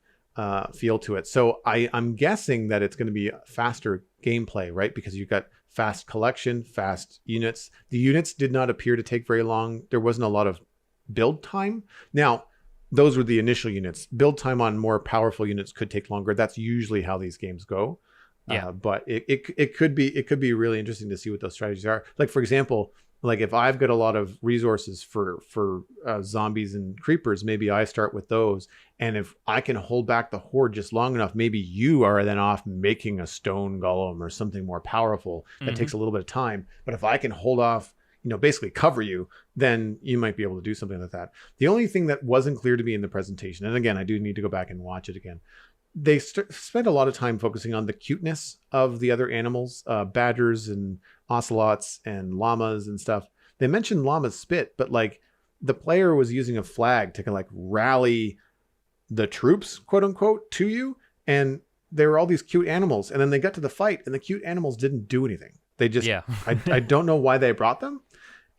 feel to it. So I'm guessing that it's going to be faster gameplay, right? Because you've got fast collection, fast units. The units did not appear to take very long. There wasn't a lot of build time. Now, those were the initial units. Build time on more powerful units could take longer. That's usually how these games go. But it could be really interesting to see what those strategies are. Like, for example, like if I've got a lot of resources for zombies and creepers, maybe I start with those. And if I can hold back the horde just long enough, maybe you are then off making a stone golem or something more powerful that takes a little bit of time. But if I can hold off, basically cover you, then you might be able to do something like that. The only thing that wasn't clear to me in the presentation, and again, I do need to go back and watch it again, they spent a lot of time focusing on the cuteness of the other animals, badgers and ocelots and llamas and stuff. They mentioned llama's spit, but like the player was using a flag to kind of like rally the troops, quote unquote, to you. And there were all these cute animals. And then they got to the fight and the cute animals didn't do anything. They just, I don't know why they brought them.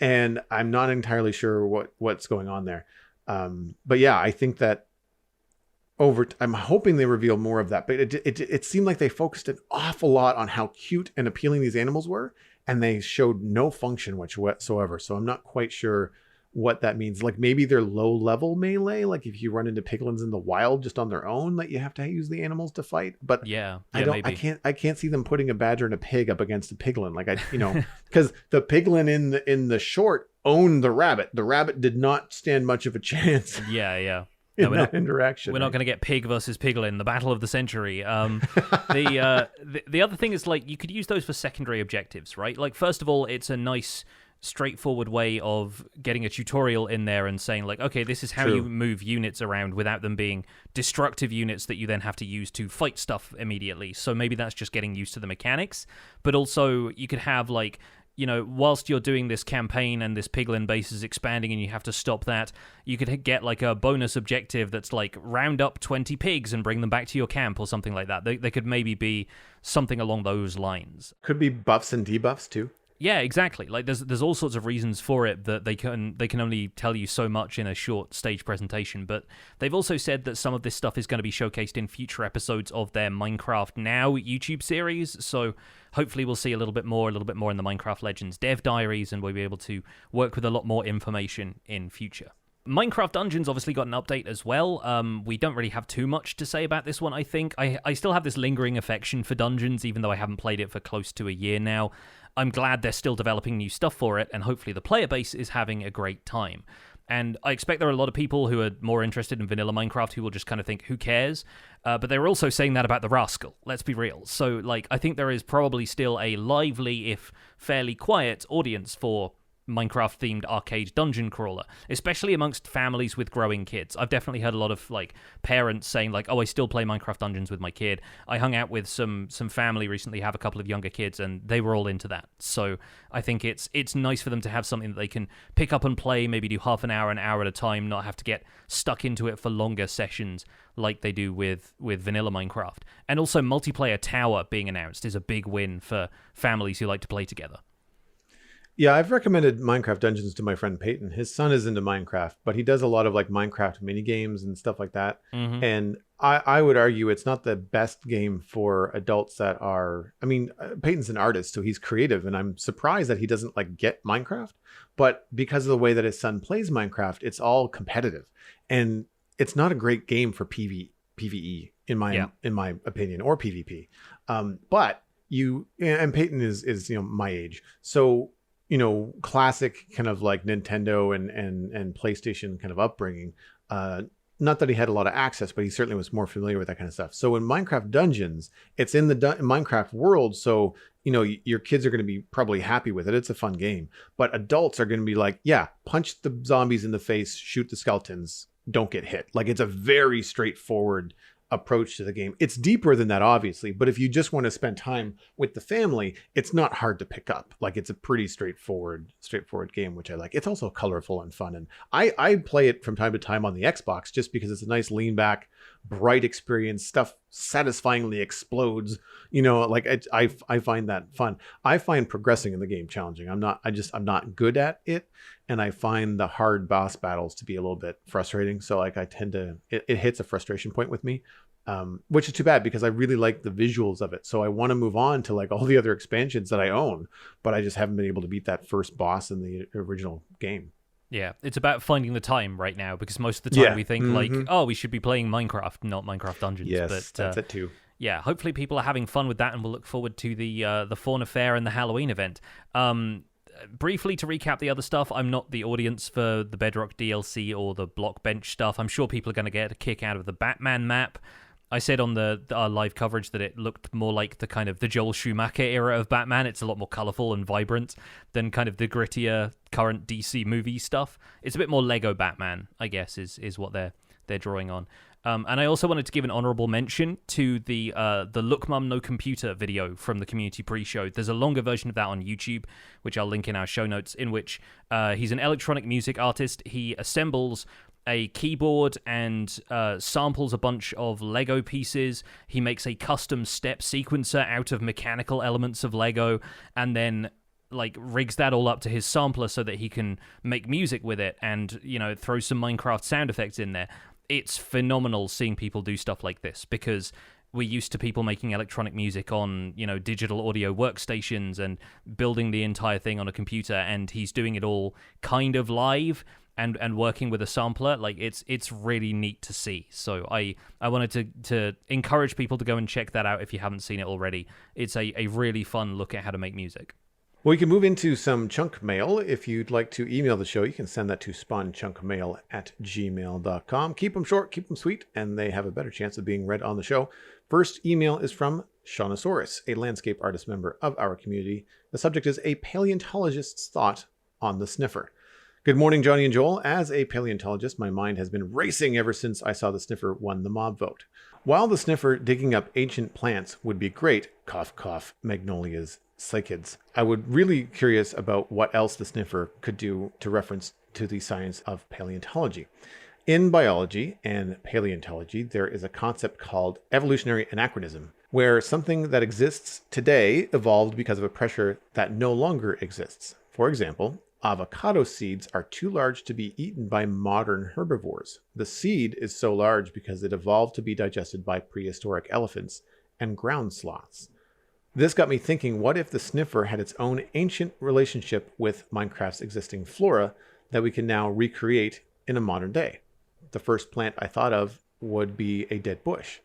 And I'm not entirely sure what's going on there. But yeah, I think that I'm hoping they reveal more of that, but it seemed like they focused an awful lot on how cute and appealing these animals were, and they showed no function whatsoever. So I'm not quite sure what that means. Like maybe they're low level melee, like if you run into piglins in the wild just on their own, that you have to use the animals to fight. But maybe. I can't see them putting a badger and a pig up against a piglin. Like because the piglin in the short owned the rabbit. The rabbit did not stand much of a chance. Yeah. Interaction. We're not going to get pig versus piglin, the battle of the century. The other thing is like you could use those for secondary objectives, right? Like first of all, it's a nice straightforward way of getting a tutorial in there and saying like, okay, this is how you move units around without them being destructive units that you then have to use to fight stuff immediately. So maybe that's just getting used to the mechanics, but also you could have like whilst you're doing this campaign and this piglin base is expanding and you have to stop that, you could get like a bonus objective that's like round up 20 pigs and bring them back to your camp or something like that. They could maybe be something along those lines. Could be buffs and debuffs too. Yeah, exactly. Like there's all sorts of reasons for it that they can only tell you so much in a short stage presentation. But they've also said that some of this stuff is going to be showcased in future episodes of their Minecraft Now YouTube series. So hopefully we'll see a little bit more in the Minecraft Legends dev diaries, and we'll be able to work with a lot more information in future. Minecraft Dungeons obviously got an update as well. We don't really have too much to say about this one, I think. I still have this lingering affection for Dungeons, even though I haven't played it for close to a year now. I'm glad they're still developing new stuff for it, and hopefully the player base is having a great time. And I expect there are a lot of people who are more interested in vanilla Minecraft who will just kind of think, who cares? But they were also saying that about the Rascal, let's be real. So, I think there is probably still a lively, if fairly quiet, audience for Minecraft-themed arcade dungeon crawler, especially amongst families with growing kids. I've definitely heard a lot of parents saying oh, I still play Minecraft Dungeons with my kid. I hung out with some family recently who have a couple of younger kids, and they were all into that. So I think it's nice for them to have something that they can pick up and play, maybe do half an hour at a time, not have to get stuck into it for longer sessions like they do with vanilla Minecraft. And also multiplayer tower being announced is a big win for families who like to play together. Yeah, I've recommended Minecraft Dungeons to my friend Peyton. His son is into Minecraft, but he does a lot of Minecraft mini games and stuff like that. Mm-hmm. And I would argue it's not the best game for adults that are... I mean, Peyton's an artist, so he's creative, and I'm surprised that he doesn't get Minecraft. But because of the way that his son plays Minecraft, it's all competitive. And it's not a great game for PvE, in my opinion, or PvP. But and Peyton is my age. So... classic kind of Nintendo and PlayStation kind of upbringing. Not that he had a lot of access, but he certainly was more familiar with that kind of stuff. So in Minecraft Dungeons, it's in the Minecraft world. So, your kids are going to be probably happy with it. It's a fun game. But adults are going to be punch the zombies in the face, shoot the skeletons, don't get hit. It's a very straightforward approach to the game. It's deeper than that, obviously, but if you just want to spend time with the family, it's not hard to pick up. It's a pretty straightforward game, which I like. It's also colorful and fun, and I play it from time to time on the Xbox just because it's a nice lean back, bright experience. Stuff satisfyingly explodes. I find that fun. I find progressing in the game challenging. I'm not good at it, and I find the hard boss battles to be a little bit frustrating. So I tend to it hits a frustration point with me. Which is too bad because I really like the visuals of it. So I want to move on to all the other expansions that I own, but I just haven't been able to beat that first boss in the original game. Yeah, it's about finding the time right now because most of the time we think oh, we should be playing Minecraft, not Minecraft Dungeons. Yes, but, that's it too. Yeah, hopefully people are having fun with that, and we'll look forward to the Fauna Faire and the Halloween event. Briefly to recap the other stuff, I'm not the audience for the Bedrock DLC or the Block Bench stuff. I'm sure people are going to get a kick out of the Batman map. I said on our live coverage that it looked more like the kind of the Joel Schumacher era of Batman. It's a lot more colorful and vibrant than kind of the grittier current DC movie stuff. It's a bit more Lego Batman, I guess, is what they're drawing on. And I also wanted to give an honorable mention to the Look Mum No Computer video from the community pre-show. There's a longer version of that on YouTube, which I'll link in our show notes, in which he's an electronic music artist. He assembles a keyboard and samples a bunch of Lego pieces. He makes a custom step sequencer out of mechanical elements of Lego, and then rigs that all up to his sampler so that he can make music with it and, throw some Minecraft sound effects in there. It's phenomenal seeing people do stuff like this because we're used to people making electronic music on, digital audio workstations and building the entire thing on a computer, and he's doing it all kind of live and working with a sampler. It's really neat to see. So I wanted to encourage people to go and check that out if you haven't seen it already. It's a really fun look at how to make music. Well, we can move into some chunk mail. If you'd like to email the show, you can send that to spawnchunkmail@gmail.com. Keep them short, keep them sweet, and they have a better chance of being read on the show. First email is from Shaunosaurus, a landscape artist member of our community. The subject is a paleontologist's thought on the sniffer. Good morning, Jonny and Joel. As a paleontologist, my mind has been racing ever since I saw the sniffer won the mob vote. While the sniffer digging up ancient plants would be great, cough, cough, magnolias, Psychids. I would really curious about what else the sniffer could do to reference to the science of paleontology. In biology and paleontology, there is a concept called evolutionary anachronism, where something that exists today evolved because of a pressure that no longer exists. For example, avocado seeds are too large to be eaten by modern herbivores. The seed is so large because it evolved to be digested by prehistoric elephants and ground sloths. This got me thinking, what if the sniffer had its own ancient relationship with Minecraft's existing flora that we can now recreate in a modern day? The first plant I thought of would be a dead bush.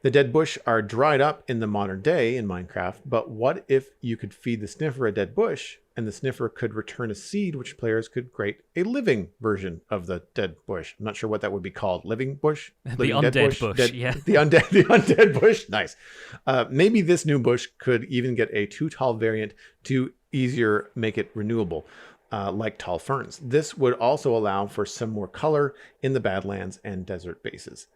The dead bush are dried up in the modern day in Minecraft, but what if you could feed the sniffer a dead bush and the sniffer could return a seed which players could create a living version of the dead bush? I'm not sure what that would be called. Living bush? The undead bush, yeah. The undead bush? Nice. Maybe this new bush could even get a too tall variant to easier make it renewable, like tall ferns. This would also allow for some more color in the Badlands and desert bases.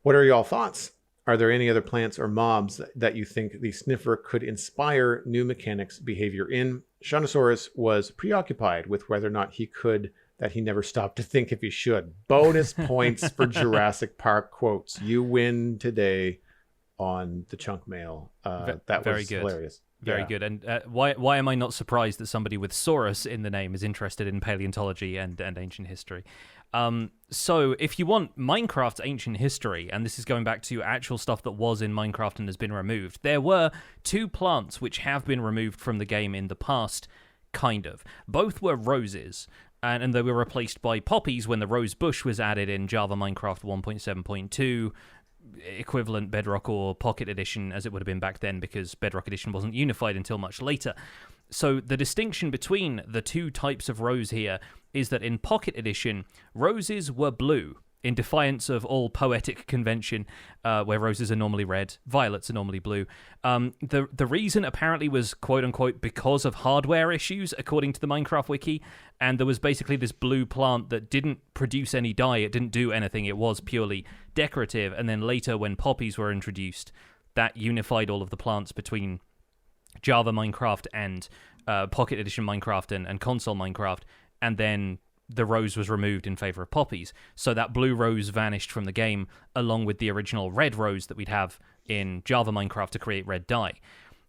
What are y'all thoughts? Are there any other plants or mobs that you think the sniffer could inspire new mechanics behavior in? Shawnosaurus was preoccupied with whether or not he could, that he never stopped to think if he should. Bonus points for Jurassic Park quotes. You win today on the chunk mail. That Very was good. Hilarious. Very Yeah. good. And why am I not surprised that somebody with Saurus in the name is interested in paleontology and ancient history? So if you want Minecraft's ancient history, and this is going back to actual stuff that was in Minecraft and has been removed, there were two plants which have been removed from the game in the past, kind of. Both were roses, and they were replaced by poppies when the rose bush was added in Java Minecraft 1.7.2, equivalent Bedrock or Pocket Edition as it would have been back then, because Bedrock Edition wasn't unified until much later. So the distinction between the two types of rose here is that in Pocket Edition, roses were blue, in defiance of all poetic convention, where roses are normally red, violets are normally blue. The reason apparently was, quote-unquote, because of hardware issues, according to the Minecraft wiki, and there was basically this blue plant that didn't produce any dye, it didn't do anything, it was purely decorative, and then later when poppies were introduced, that unified all of the plants between Java Minecraft and Pocket Edition Minecraft and console Minecraft, and then the rose was removed in favor of poppies. So that blue rose vanished from the game, along with the original red rose that we'd have in Java Minecraft to create red dye.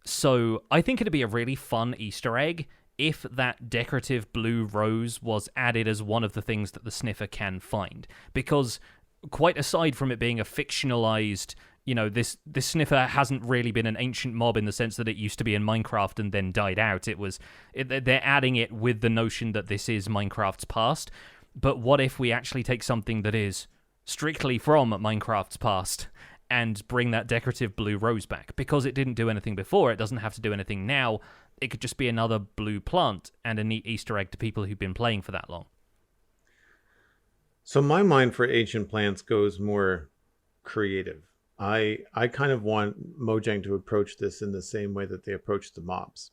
So I think it'd be a really fun Easter egg if that decorative blue rose was added as one of the things that the sniffer can find. Because quite aside from it being a fictionalized, you know, this sniffer hasn't really been an ancient mob in the sense that it used to be in Minecraft and then died out. They're adding it with the notion that this is Minecraft's past. But what if we actually take something that is strictly from Minecraft's past and bring that decorative blue rose back? Because it didn't do anything before, it doesn't have to do anything now. It could just be another blue plant and a neat Easter egg to people who've been playing for that long. So my mind for ancient plants goes more creative. I kind of want Mojang to approach this in the same way that they approach the mobs.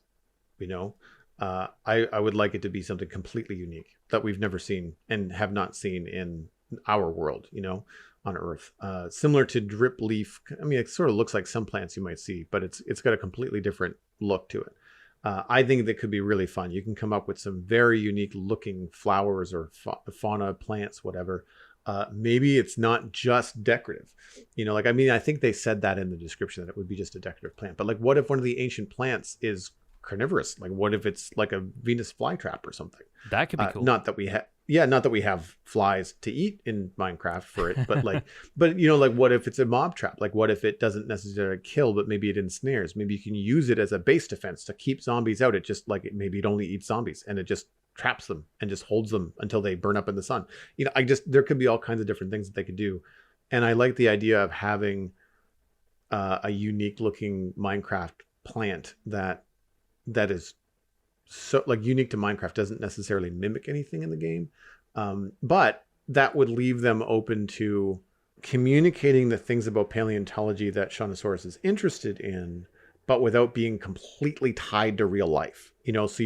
You know, I would like it to be something completely unique that we've never seen and have not seen in our world, you know, on Earth. Similar to drip leaf. I mean, it sort of looks like some plants you might see, but it's got a completely different look to it. I think that could be really fun. You can come up with some very unique looking flowers or fauna, plants, whatever. Maybe it's not just decorative, you know, like, I mean, I think they said that in the description that it would be just a decorative plant, but like, what if one of the ancient plants is carnivorous? Like, what if it's like a Venus flytrap or something? That could be cool. Not that we have flies to eat in Minecraft for it, but like, but you know, like, what if it's a mob trap? Like, what if it doesn't necessarily kill, but maybe it ensnares? Maybe you can use it as a base defense to keep zombies out. It just like, maybe it only eats zombies and it just traps them and just holds them until they burn up in the sun. You know, there could be all kinds of different things that they could do. And I like the idea of having a unique looking Minecraft plant that is so like unique to Minecraft, doesn't necessarily mimic anything in the game. But that would leave them open to communicating the things about paleontology that Shawnosaurus is interested in, but without being completely tied to real life. You know, so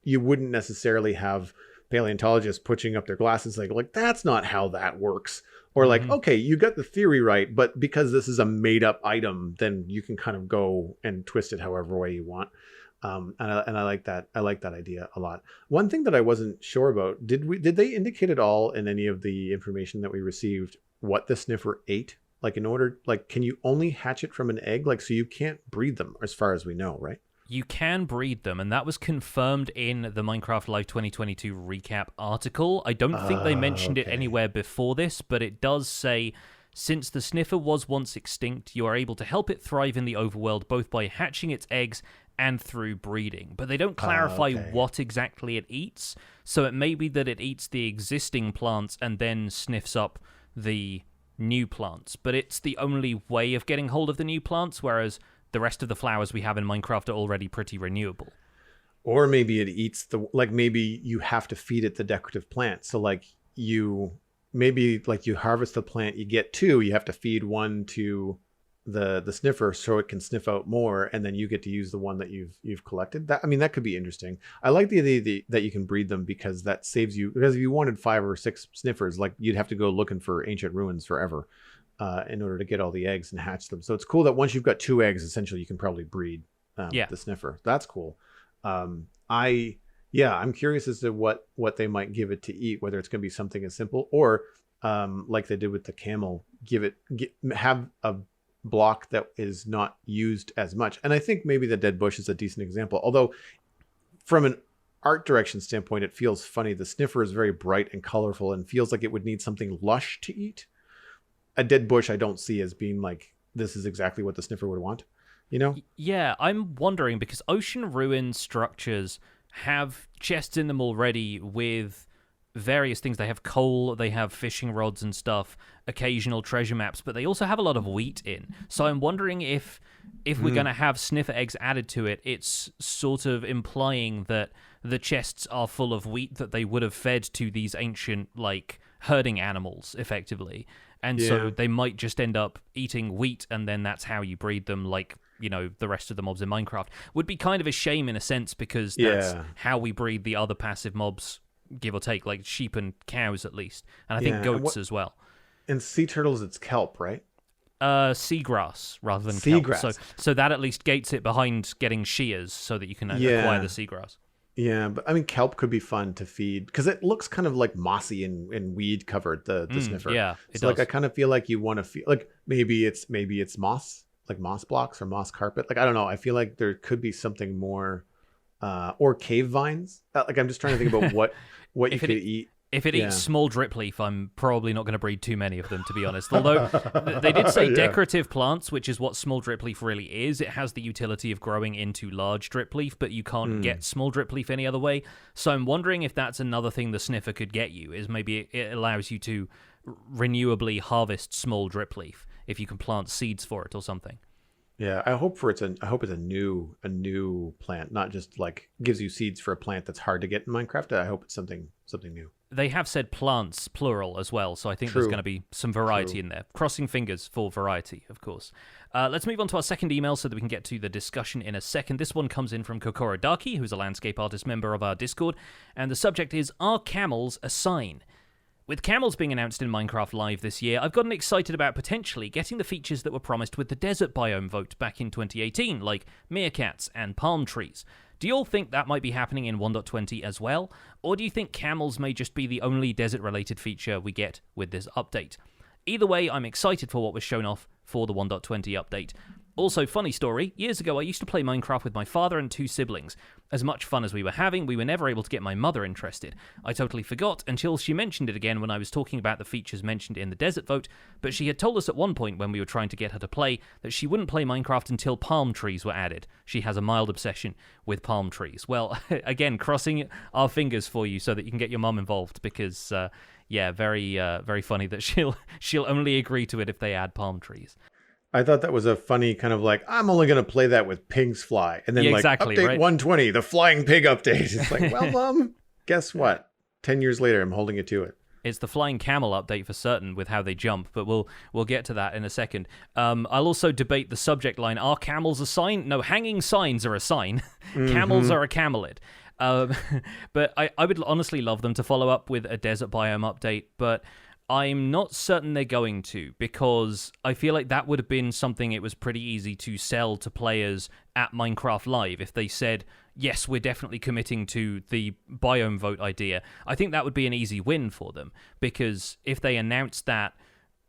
you wouldn't necessarily have paleontologists pushing up their glasses like that's not how that works. Or like, okay, you got the theory right, but because this is a made up item, then you can kind of go and twist it however way you want. And I like that. I like that idea a lot. One thing that I wasn't sure about, did they indicate at all in any of the information that we received what the sniffer ate? Like can you only hatch it from an egg? Like, so you can't breed them as far as we know, right? You can breed them, and that was confirmed in the Minecraft Live 2022 recap article. I don't think they mentioned it anywhere before this, but it does say, since the sniffer was once extinct, you are able to help it thrive in the overworld both by hatching its eggs and through breeding. But they don't clarify what exactly it eats, so it may be that it eats the existing plants and then sniffs up the new plants. But it's the only way of getting hold of the new plants, whereas the rest of the flowers we have in Minecraft are already pretty renewable. Or maybe it eats maybe you have to feed it the decorative plant. So you harvest the plant, you get two, you have to feed one to the sniffer so it can sniff out more, and then you get to use the one that you've collected. That could be interesting. I like the idea that you can breed them, because that saves you, because if you wanted 5 or 6 sniffers, like, you'd have to go looking for ancient ruins forever. In order to get all the eggs and hatch them. So it's cool that once you've got 2 eggs, essentially you can probably breed the sniffer. That's cool. I'm curious as to what they might give it to eat, whether it's going to be something as simple or like they did with the camel, have a block that is not used as much. And I think maybe the dead bush is a decent example. Although from an art direction standpoint, it feels funny. The sniffer is very bright and colorful and feels like it would need something lush to eat. A dead bush I don't see as being like, this is exactly what the sniffer would want, you know? Yeah, I'm wondering, because ocean ruin structures have chests in them already with various things. They have coal, they have fishing rods and stuff, occasional treasure maps, but they also have a lot of wheat in. So I'm wondering if we're going to have sniffer eggs added to it, it's sort of implying that the chests are full of wheat that they would have fed to these ancient, like, herding animals, effectively. And so they might just end up eating wheat, and then that's how you breed them, like, you know, the rest of the mobs in Minecraft. Would be kind of a shame in a sense, because that's how we breed the other passive mobs, give or take, like sheep and cows at least. And I think goats as well. And sea turtles, it's kelp, right? Seagrass rather than kelp. So that at least gates it behind getting shears so that you can acquire the seagrass. Yeah, but I mean, kelp could be fun to feed because it looks kind of like mossy and weed covered, the sniffer. Yeah, so like I kind of feel like you want to feel like maybe it's moss, like moss blocks or moss carpet. Like, I don't know. I feel like there could be something more, or cave vines. Like, I'm just trying to think about what you could eat. If it eats small drip leaf, I'm probably not going to breed too many of them, to be honest. Although they did say decorative plants, which is what small drip leaf really is. It has the utility of growing into large drip leaf, but you can't get small drip leaf any other way. So I'm wondering if that's another thing the sniffer could get you, is maybe it allows you to renewably harvest small drip leaf if you can plant seeds for it or something. Yeah, I hope it's a new plant, not just like gives you seeds for a plant that's hard to get in Minecraft. I hope it's something new. They have said plants, plural, as well, so I think there's going to be some variety in there. Crossing fingers for variety, of course. Let's move on to our second email so that we can get to the discussion in a second. This one comes in from Kokoro Daki, who's a landscape artist member of our Discord, and the subject is, are camels a sign? With camels being announced in Minecraft Live this year, I've gotten excited about potentially getting the features that were promised with the desert biome vote back in 2018, like meerkats and palm trees. Do you all think that might be happening in 1.20 as well? Or do you think camels may just be the only desert-related feature we get with this update? Either way, I'm excited for what was shown off for the 1.20 update. Also, funny story, years ago I used to play Minecraft with my father and 2 siblings. As much fun as we were having, we were never able to get my mother interested. I totally forgot until she mentioned it again when I was talking about the features mentioned in the desert vote, but she had told us at one point when we were trying to get her to play that she wouldn't play Minecraft until palm trees were added. She has a mild obsession with palm trees. Well, again, crossing our fingers for you so that you can get your mum involved, because very funny that she'll only agree to it if they add palm trees. I thought that was a funny kind of like, I'm only going to play that with pigs fly. And then update right? 120, the flying pig update. It's like, well, Mom, guess what? 10 years later, I'm holding you to it. It's the flying camel update for certain with how they jump, but we'll get to that in a second. I'll also debate the subject line. Are camels a sign? No, hanging signs are a sign. Camels are a camelid. But I would honestly love them to follow up with a desert biome update, but I'm not certain they're going to, because I feel like that would have been something it was pretty easy to sell to players at Minecraft Live if they said, yes, we're definitely committing to the biome vote idea. I think that would be an easy win for them, because if they announced that,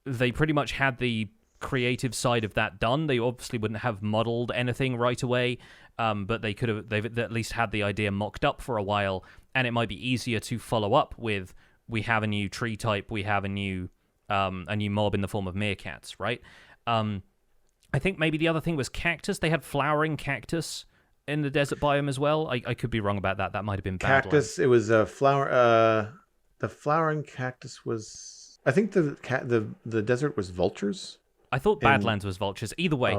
they pretty much had the creative side of that done. They obviously wouldn't have modeled anything right away, but they've at least had the idea mocked up for a while, and it might be easier to follow up with, we have a new tree type, we have a new mob in the form of meerkats, right? I think maybe the other thing was cactus. They had flowering cactus in the desert biome as well. I could be wrong about that. That might have been cactus. It was a flower. The flowering cactus was. I think the desert was vultures. I thought Badlands was vultures. Either way,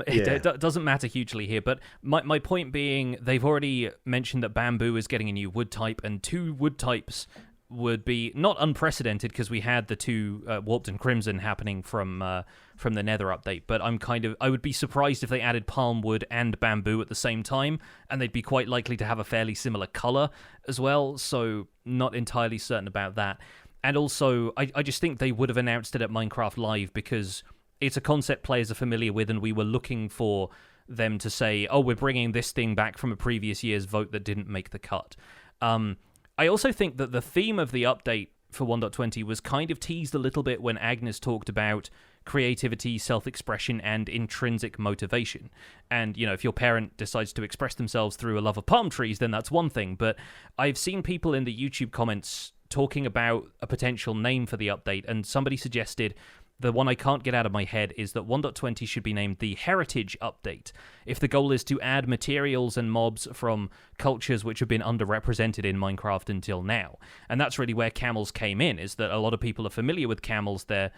it doesn't matter hugely here. But my point being, they've already mentioned that bamboo is getting a new wood type, and 2 wood types would be not unprecedented, because we had the 2 Warped and Crimson happening from the Nether update. But I would be surprised if they added palm wood and bamboo at the same time, and they'd be quite likely to have a fairly similar color as well. So not entirely certain about that. And also, I just think they would have announced it at Minecraft Live, because it's a concept players are familiar with, and we were looking for them to say, oh, we're bringing this thing back from a previous year's vote that didn't make the cut. I also think that the theme of the update for 1.20 was kind of teased a little bit when Agnes talked about creativity, self-expression, and intrinsic motivation. And, if your parent decides to express themselves through a love of palm trees, then that's one thing. But I've seen people in the YouTube comments talking about a potential name for the update, and somebody suggested, the one I can't get out of my head, is that 1.20 should be named the Heritage Update, if the goal is to add materials and mobs from cultures which have been underrepresented in Minecraft until now. And that's really where camels came in, is that a lot of people are familiar with camels. They're,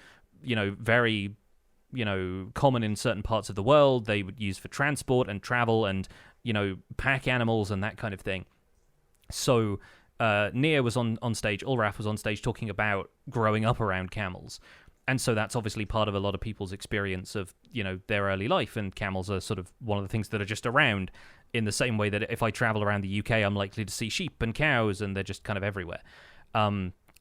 very, common in certain parts of the world. They would use for transport and travel and, pack animals and that kind of thing. So Nia was on stage, Ulraf was on stage talking about growing up around camels. And so that's obviously part of a lot of people's experience of, their early life. And camels are sort of one of the things that are just around, in the same way that if I travel around the UK, I'm likely to see sheep and cows, and they're just kind of everywhere.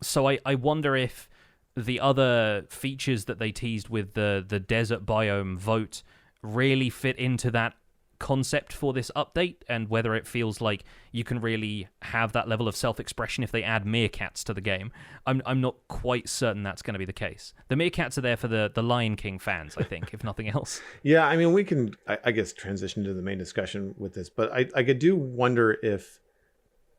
So I wonder if the other features that they teased with the desert biome vote really fit into that concept for this update, and whether it feels like you can really have that level of self-expression if they add meerkats to the game. I'm not quite certain that's going to be the case. The meerkats are there for the Lion King fans, I think, if nothing else. Yeah, I mean, we can, I guess, transition to the main discussion with this, but I do wonder if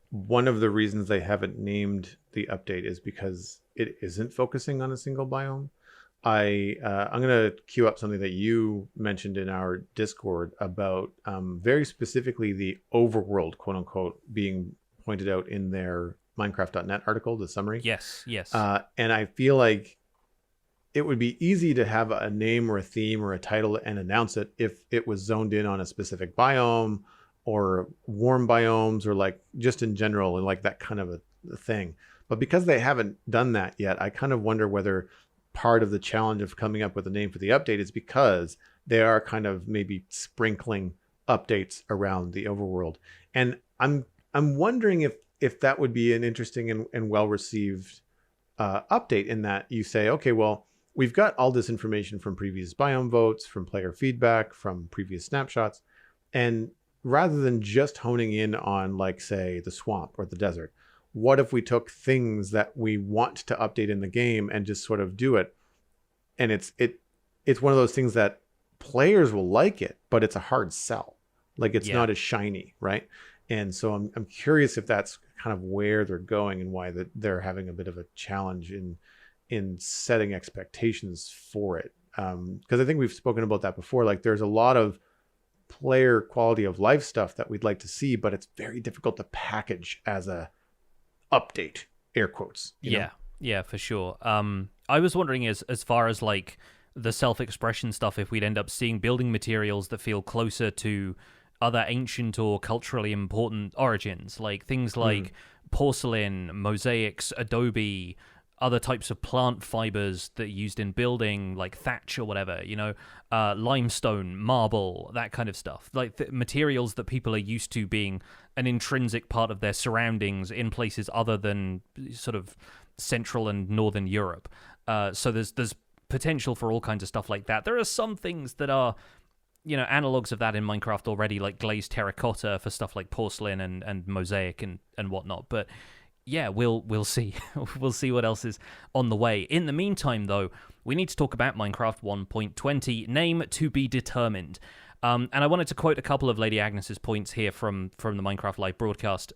one of the reasons they haven't named the update is because it isn't focusing on a single biome. I'm going to queue up something that you mentioned in our Discord about very specifically the overworld, quote unquote, being pointed out in their Minecraft.net article, the summary. Yes. And I feel like it would be easy to have a name or a theme or a title and announce it if it was zoned in on a specific biome or warm biomes, or like just in general, and like that kind of a thing. But because they haven't done that yet, I kind of wonder whether part of the challenge of coming up with a name for the update is because they are kind of maybe sprinkling updates around the overworld. And I'm wondering if that would be an interesting and well-received update, in that you say, okay, well, we've got all this information from previous biome votes, from player feedback, from previous snapshots, and rather than just honing in on, like, say, the swamp or the desert, what if we took things that we want to update in the game and just sort of do it? And it's one of those things that players will like it, but it's a hard sell. Like, it's not as shiny, right? And so I'm curious if that's kind of where they're going, and why they're having a bit of a challenge in setting expectations for it. Because I think we've spoken about that before. Like, there's a lot of player quality of life stuff that we'd like to see, but it's very difficult to package as a update, air quotes. Yeah, for sure. I was wondering as far as like the self-expression stuff, if we'd end up seeing building materials that feel closer to other ancient or culturally important origins, like things like porcelain, mosaics, adobe, other types of plant fibers that are used in building, like thatch or whatever, limestone, marble, that kind of stuff. Like materials that people are used to being an intrinsic part of their surroundings in places other than sort of Central and Northern Europe. So there's potential for all kinds of stuff like that. There are some things that are, analogs of that in Minecraft already, like glazed terracotta for stuff like porcelain and mosaic and whatnot. But yeah, we'll see. We'll see what else is on the way. In the meantime, though, we need to talk about Minecraft 1.20, name to be determined. And I wanted to quote a couple of Lady Agnes's points here from the Minecraft live broadcast.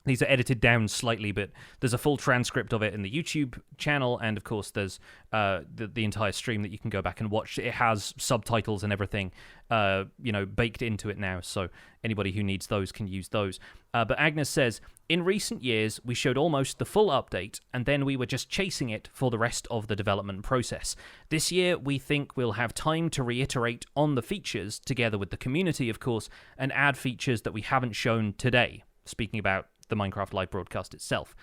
These are edited down slightly, but there's a full transcript of it in the YouTube channel, and of course there's the entire stream that you can go back and watch. It has subtitles and everything, baked into it now, so anybody who needs those can use those. But Agnes says, in recent years, we showed almost the full update, and then we were just chasing it for the rest of the development process. This year, we think we'll have time to reiterate on the features, together with the community, of course, and add features that we haven't shown today. Speaking about the Minecraft live broadcast itself.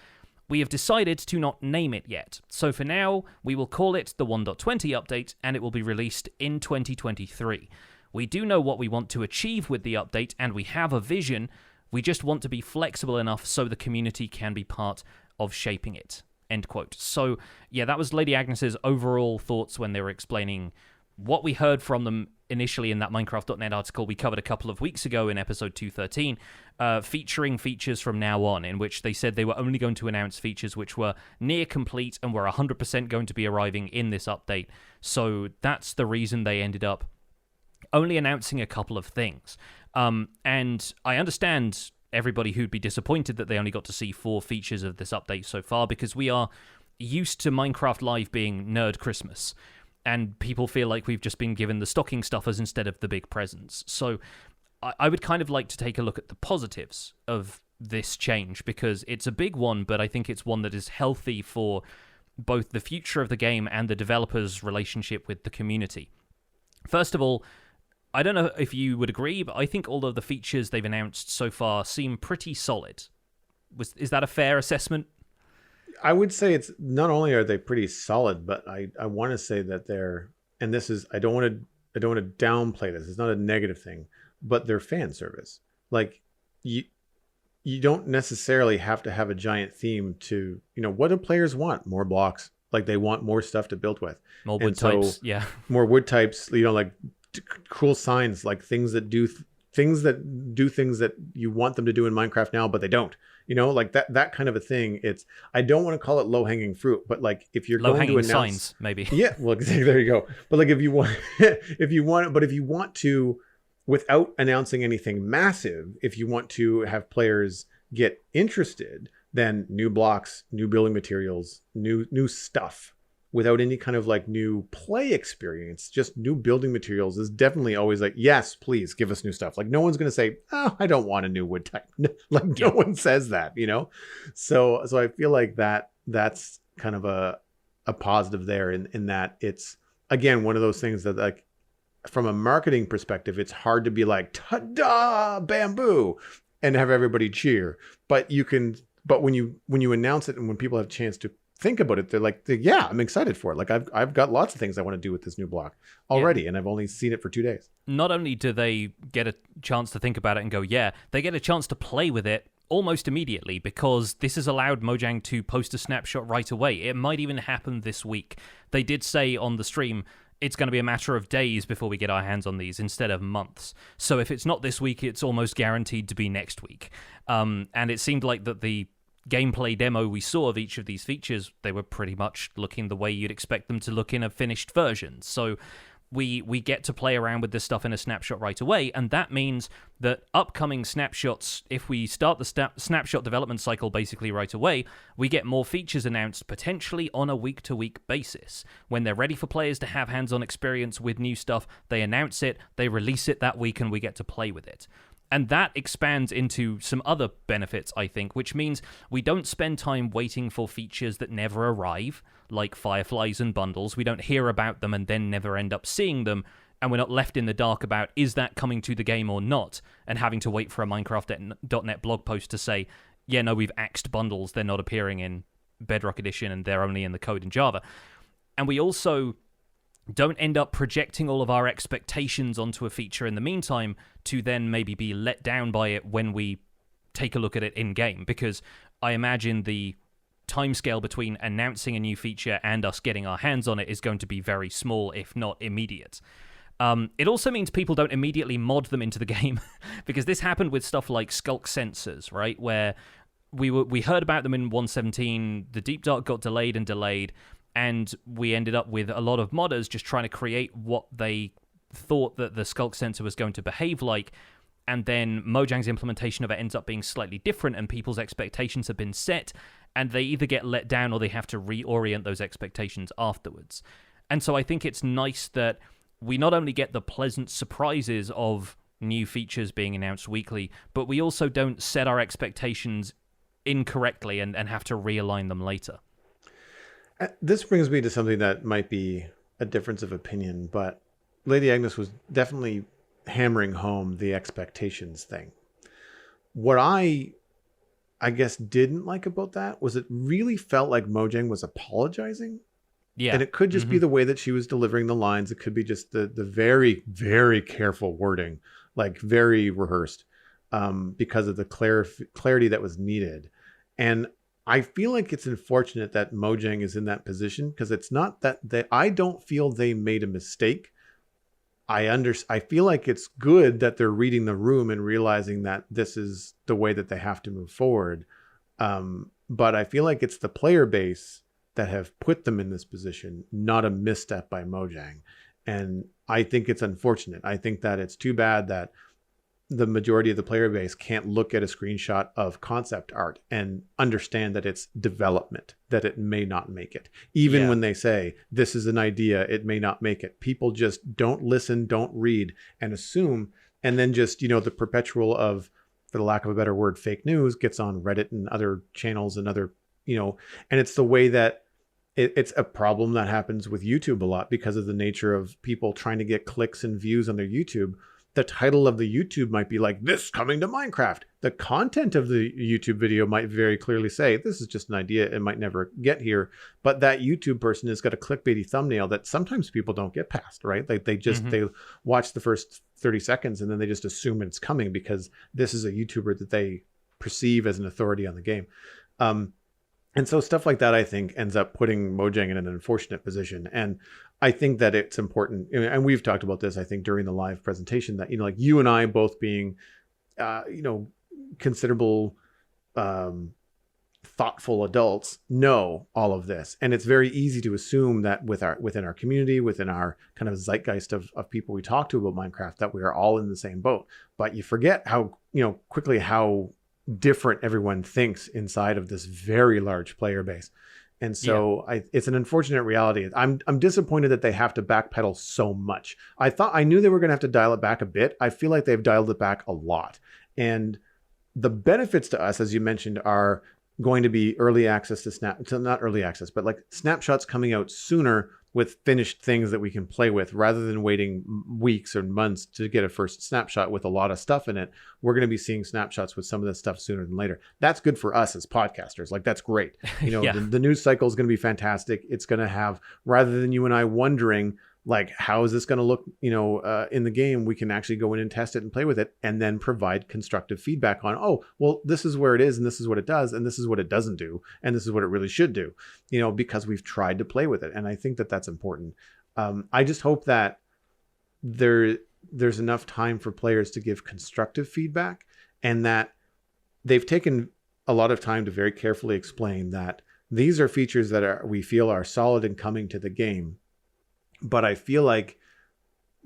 We have decided to not name it yet, so for now, we will call it the 1.20 update, and it will be released in 2023. We do know what we want to achieve with the update, and we have a vision. We just want to be flexible enough so the community can be part of shaping it. End quote. So, yeah, that was Lady Agnes's overall thoughts when they were explaining what we heard from them initially in that Minecraft.net article we covered a couple of weeks ago in episode 213, featuring features from now on, in which they said they were only going to announce features which were near complete and were 100% going to be arriving in this update. So that's the reason they ended up only announcing a couple of things. And I understand everybody who'd be disappointed that they only got to see 4 features of this update so far, because we are used to Minecraft Live being Nerd Christmas. And people feel like we've just been given the stocking stuffers instead of the big presents. So I would kind of like to take a look at the positives of this change, because it's a big one, but I think it's one that is healthy for both the future of the game and the developers' relationship with the community. First of all, I don't know if you would agree, but I think all of the features they've announced so far seem pretty solid. Is that a fair assessment? I would say it's not only are they pretty solid, but I want to say that they're, and this is, I don't want to downplay this. It's not a negative thing, but they're fan service. Like you don't necessarily have to have a giant theme to, what do players want? More blocks. Like they want more stuff to build with. More wood types. Yeah. More wood types, like cool signs, like things that do things that you want them to do in Minecraft now, but they don't. Like that kind of a thing. It's, I don't want to call it low hanging fruit, but like if you're going to announce signs, maybe. Yeah, well, there you go. But like if you want to, without announcing anything massive, if you want to have players get interested, then new blocks, new building materials, new stuff, without any kind of like new play experience, just new building materials is definitely always like, yes, please give us new stuff. Like no one's going to say, oh, I don't want a new wood type. Like no one says that, So I feel like that's kind of a positive there in that it's, again, one of those things that like from a marketing perspective, it's hard to be like, ta-da, bamboo, and have everybody cheer. But when you announce it and when people have a chance to think about it, they're like, yeah, I'm excited for it. Like I've got lots of things I want to do with this new block already, and I've only seen it for 2 days. Not only do they get a chance to think about it and go, yeah, they get a chance to play with it almost immediately, because this has allowed Mojang to post a snapshot right away. It might even happen this week. They did say on the stream it's going to be a matter of days before we get our hands on these instead of months. So if it's not this week, it's almost guaranteed to be next week. And it seemed like that the gameplay demo we saw of each of these features, they were pretty much looking the way you'd expect them to look in a finished version. So we get to play around with this stuff in a snapshot right away, and that means that upcoming snapshots, if we start the snapshot development cycle basically right away, we get more features announced potentially on a week-to-week basis. When they're ready for players to have hands-on experience with new stuff, they announce it, they release it that week, and we get to play with it. And that expands into some other benefits, I think, which means we don't spend time waiting for features that never arrive, like fireflies and bundles. We don't hear about them and then never end up seeing them, and we're not left in the dark about, is that coming to the game or not, and having to wait for a Minecraft.net blog post to say, yeah, no, we've axed bundles, they're not appearing in Bedrock Edition, and they're only in the code in Java. And we also don't end up projecting all of our expectations onto a feature in the meantime to then maybe be let down by it when we take a look at it in-game, because I imagine the timescale between announcing a new feature and us getting our hands on it is going to be very small, if not immediate. It also means people don't immediately mod them into the game, because this happened with stuff like Skulk Sensors, right? Where we heard about them in 1.17, the Deep Dark got delayed, and we ended up with a lot of modders just trying to create what they thought that the Skulk Sensor was going to behave like, and then Mojang's implementation of it ends up being slightly different, and people's expectations have been set, and they either get let down or they have to reorient those expectations afterwards. And so I think it's nice that we not only get the pleasant surprises of new features being announced weekly, but we also don't set our expectations incorrectly and have to realign them later. This brings me to something that might be a difference of opinion, but Lady Agnes was definitely hammering home the expectations thing. What I guess didn't like about that was it really felt like Mojang was apologizing. Yeah. And it could just be the way that she was delivering the lines. It could be just the very, very careful wording, like very rehearsed, because of the clarity that was needed. And I feel like it's unfortunate that Mojang is in that position, because it's not that I don't feel they made a mistake. I feel like it's good that they're reading the room and realizing that this is the way that they have to move forward. But I feel like it's the player base that have put them in this position, not a misstep by Mojang. And I think it's unfortunate. I think that it's too bad that the majority of the player base can't look at a screenshot of concept art and understand that it's development, that it may not make it. Even when they say this is an idea, it may not make it. People just don't listen, don't read, and assume, and then just, the perpetual of, for the lack of a better word, fake news gets on Reddit and other channels and other, and it's the way that it's a problem that happens with YouTube a lot because of the nature of people trying to get clicks and views on their YouTube. The title of the YouTube might be like, "This coming to Minecraft." The content of the YouTube video might very clearly say, "This is just an idea. It might never get here." But that YouTube person has got a clickbaity thumbnail that sometimes people don't get past, right? Like they watch the first 30 seconds and then they just assume it's coming because this is a YouTuber that they perceive as an authority on the game. And so stuff like that, I think, ends up putting Mojang in an unfortunate position. And I think that it's important, and we've talked about this, I think, during the live presentation, that, like you and I both being, considerable, thoughtful adults know all of this. And it's very easy to assume that within our community, within our kind of zeitgeist of people we talk to about Minecraft, that we are all in the same boat. But you forget how, quickly how different everyone thinks inside of this very large player base. And so it's an unfortunate reality. I'm disappointed that they have to backpedal so much. I knew they were going to have to dial it back a bit. I feel like they've dialed it back a lot. And the benefits to us, as you mentioned, are going to be early access to not early access, but like snapshots coming out sooner with finished things that we can play with, rather than waiting weeks or months to get a first snapshot with a lot of stuff in it. We're going to be seeing snapshots with some of this stuff sooner than later. That's good for us as podcasters. Like, that's great. The news cycle is going to be fantastic. It's going to have, rather than you and I wondering, like, how is this going to look, in the game, we can actually go in and test it and play with it, and then provide constructive feedback on, oh, well, this is where it is, and this is what it does, and this is what it doesn't do, and this is what it really should do, because we've tried to play with it. And I think that that's important. I just hope that there's enough time for players to give constructive feedback, and that they've taken a lot of time to very carefully explain that these are features that we feel are solid and coming to the game. But I feel like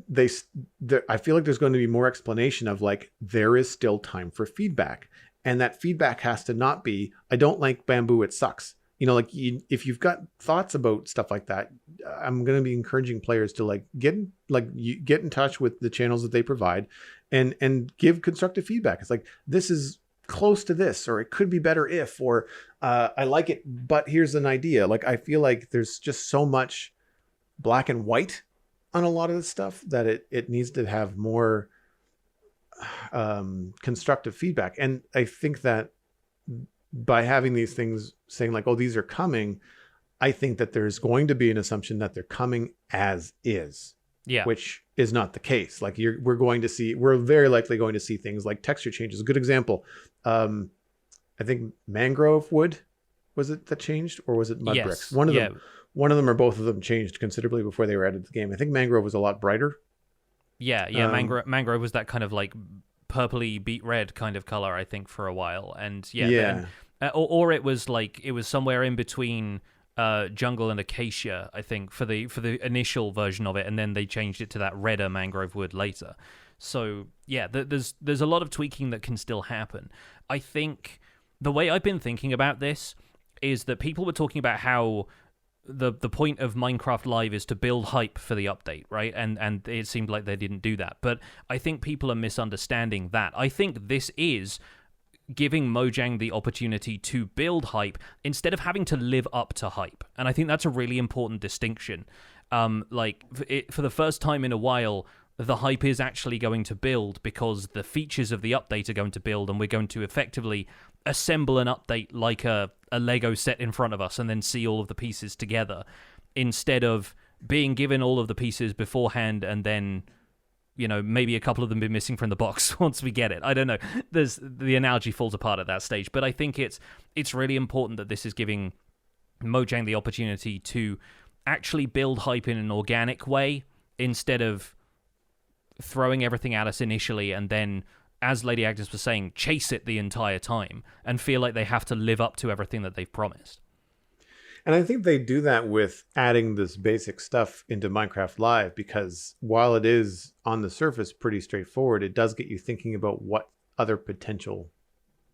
there's going to be more explanation of, like, there is still time for feedback, and that feedback has to not be, "I don't like Bamboo, it sucks." If you've got thoughts about stuff like that, I'm going to be encouraging players to get in touch with the channels that they provide, and give constructive feedback. It's like, this is close to this, or it could be better if, or I like it, but here's an idea. Like, I feel like there's just so much black and white on a lot of this stuff that it needs to have more constructive feedback. And I think that by having these things saying like, "Oh, these are coming," I think that there's going to be an assumption that they're coming as is, which is not the case. Like, we're very likely going to see things like texture changes. A good example, I think mangrove wood was it that changed, or was it mud Yes. bricks? One of them or both of them changed considerably before they were added to the game. I think mangrove was a lot brighter. Yeah. Mangrove was that kind of like purpley beet red kind of color, I think, for a while, and then, or it was somewhere in between jungle and acacia, I think, for the initial version of it, and then they changed it to that redder mangrove wood later. So there's a lot of tweaking that can still happen. I think the way I've been thinking about this is that people were talking about how the point of Minecraft Live is to build hype for the update, right? And it seemed like they didn't do that. But I think people are misunderstanding that. I think this is giving Mojang the opportunity to build hype instead of having to live up to hype. And I think that's a really important distinction. For the first time in a while, the hype is actually going to build because the features of the update are going to build, and we're going to effectively assemble an update like a Lego set in front of us and then see all of the pieces together, instead of being given all of the pieces beforehand and then, maybe a couple of them be missing from the box once we get it. I don't know. The analogy falls apart at that stage, but I think it's really important that this is giving Mojang the opportunity to actually build hype in an organic way instead of throwing everything at us initially and then, as Lady Agnes was saying, chase it the entire time and feel like they have to live up to everything that they've promised. And I think they do that with adding this basic stuff into Minecraft Live, because while it is on the surface pretty straightforward, it does get you thinking about what other potential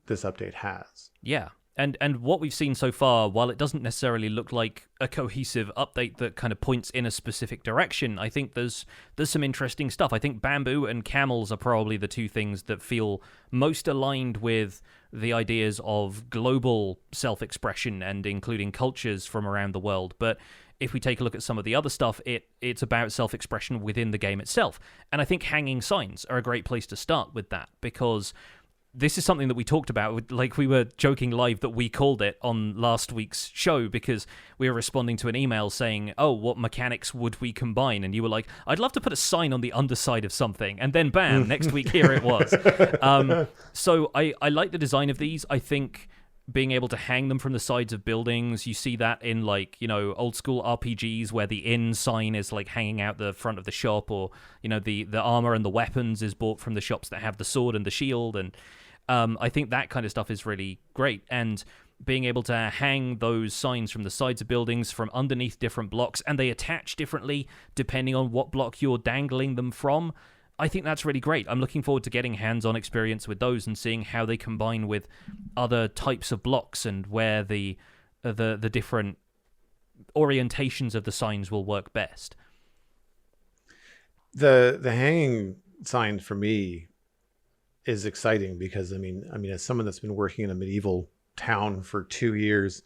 this update has. Yeah. And what we've seen so far, while it doesn't necessarily look like a cohesive update that kind of points in a specific direction, I think there's some interesting stuff. I think Bamboo and Camels are probably the two things that feel most aligned with the ideas of global self-expression and including cultures from around the world. But if we take a look at some of the other stuff, it's about self-expression within the game itself. And I think hanging signs are a great place to start with that, because this is something that we talked about, like we were joking live that we called it on last week's show because we were responding to an email saying, oh, what mechanics would we combine? And you were like, I'd love to put a sign on the underside of something. And then bam, next week, here it was. So I like the design of these. I think being able to hang them from the sides of buildings, you see that in old school RPGs where the inn sign is like hanging out the front of the shop, or, the armor and the weapons is bought from the shops that have the sword and the shield. And I think that kind of stuff is really great. And being able to hang those signs from the sides of buildings, from underneath different blocks, and they attach differently depending on what block you're dangling them from, I think that's really great. I'm looking forward to getting hands-on experience with those and seeing how they combine with other types of blocks and where the different orientations of the signs will work best. The hanging sign for me is exciting because I mean, as someone that's been working in a medieval town for 2 years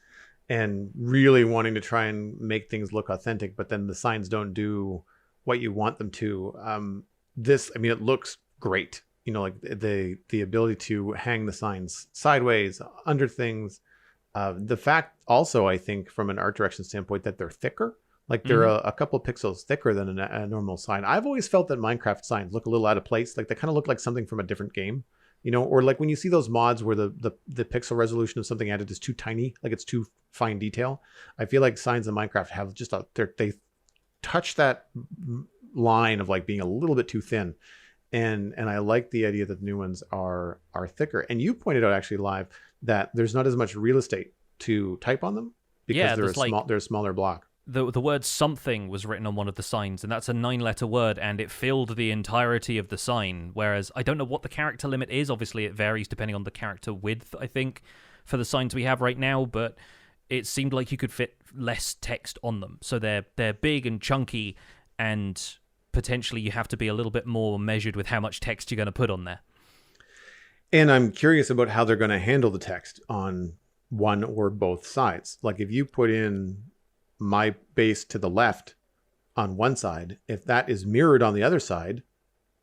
and really wanting to try and make things look authentic, but then the signs don't do what you want them to. It looks great. Like the ability to hang the signs sideways, under things. The fact also, I think, from an art direction standpoint, that they're thicker. Like they're a couple pixels thicker than a normal sign. I've always felt that Minecraft signs look a little out of place. Like they kind of look like something from a different game, or like when you see those mods where the pixel resolution of something added is too tiny, like it's too fine detail. I feel like signs in Minecraft have just they touch that line of like being a little bit too thin. And I like the idea that the new ones are thicker. And you pointed out actually live that there's not as much real estate to type on them because they're a smaller block. The word something was written on one of the signs, and that's a 9-letter word, and it filled the entirety of the sign, whereas I don't know what the character limit is. Obviously, it varies depending on the character width, I think, for the signs we have right now, but it seemed like you could fit less text on them. So they're big and chunky, and potentially you have to be a little bit more measured with how much text you're going to put on there. And I'm curious about how they're going to handle the text on one or both sides. Like if you put in my base to the left on one side, if that is mirrored on the other side,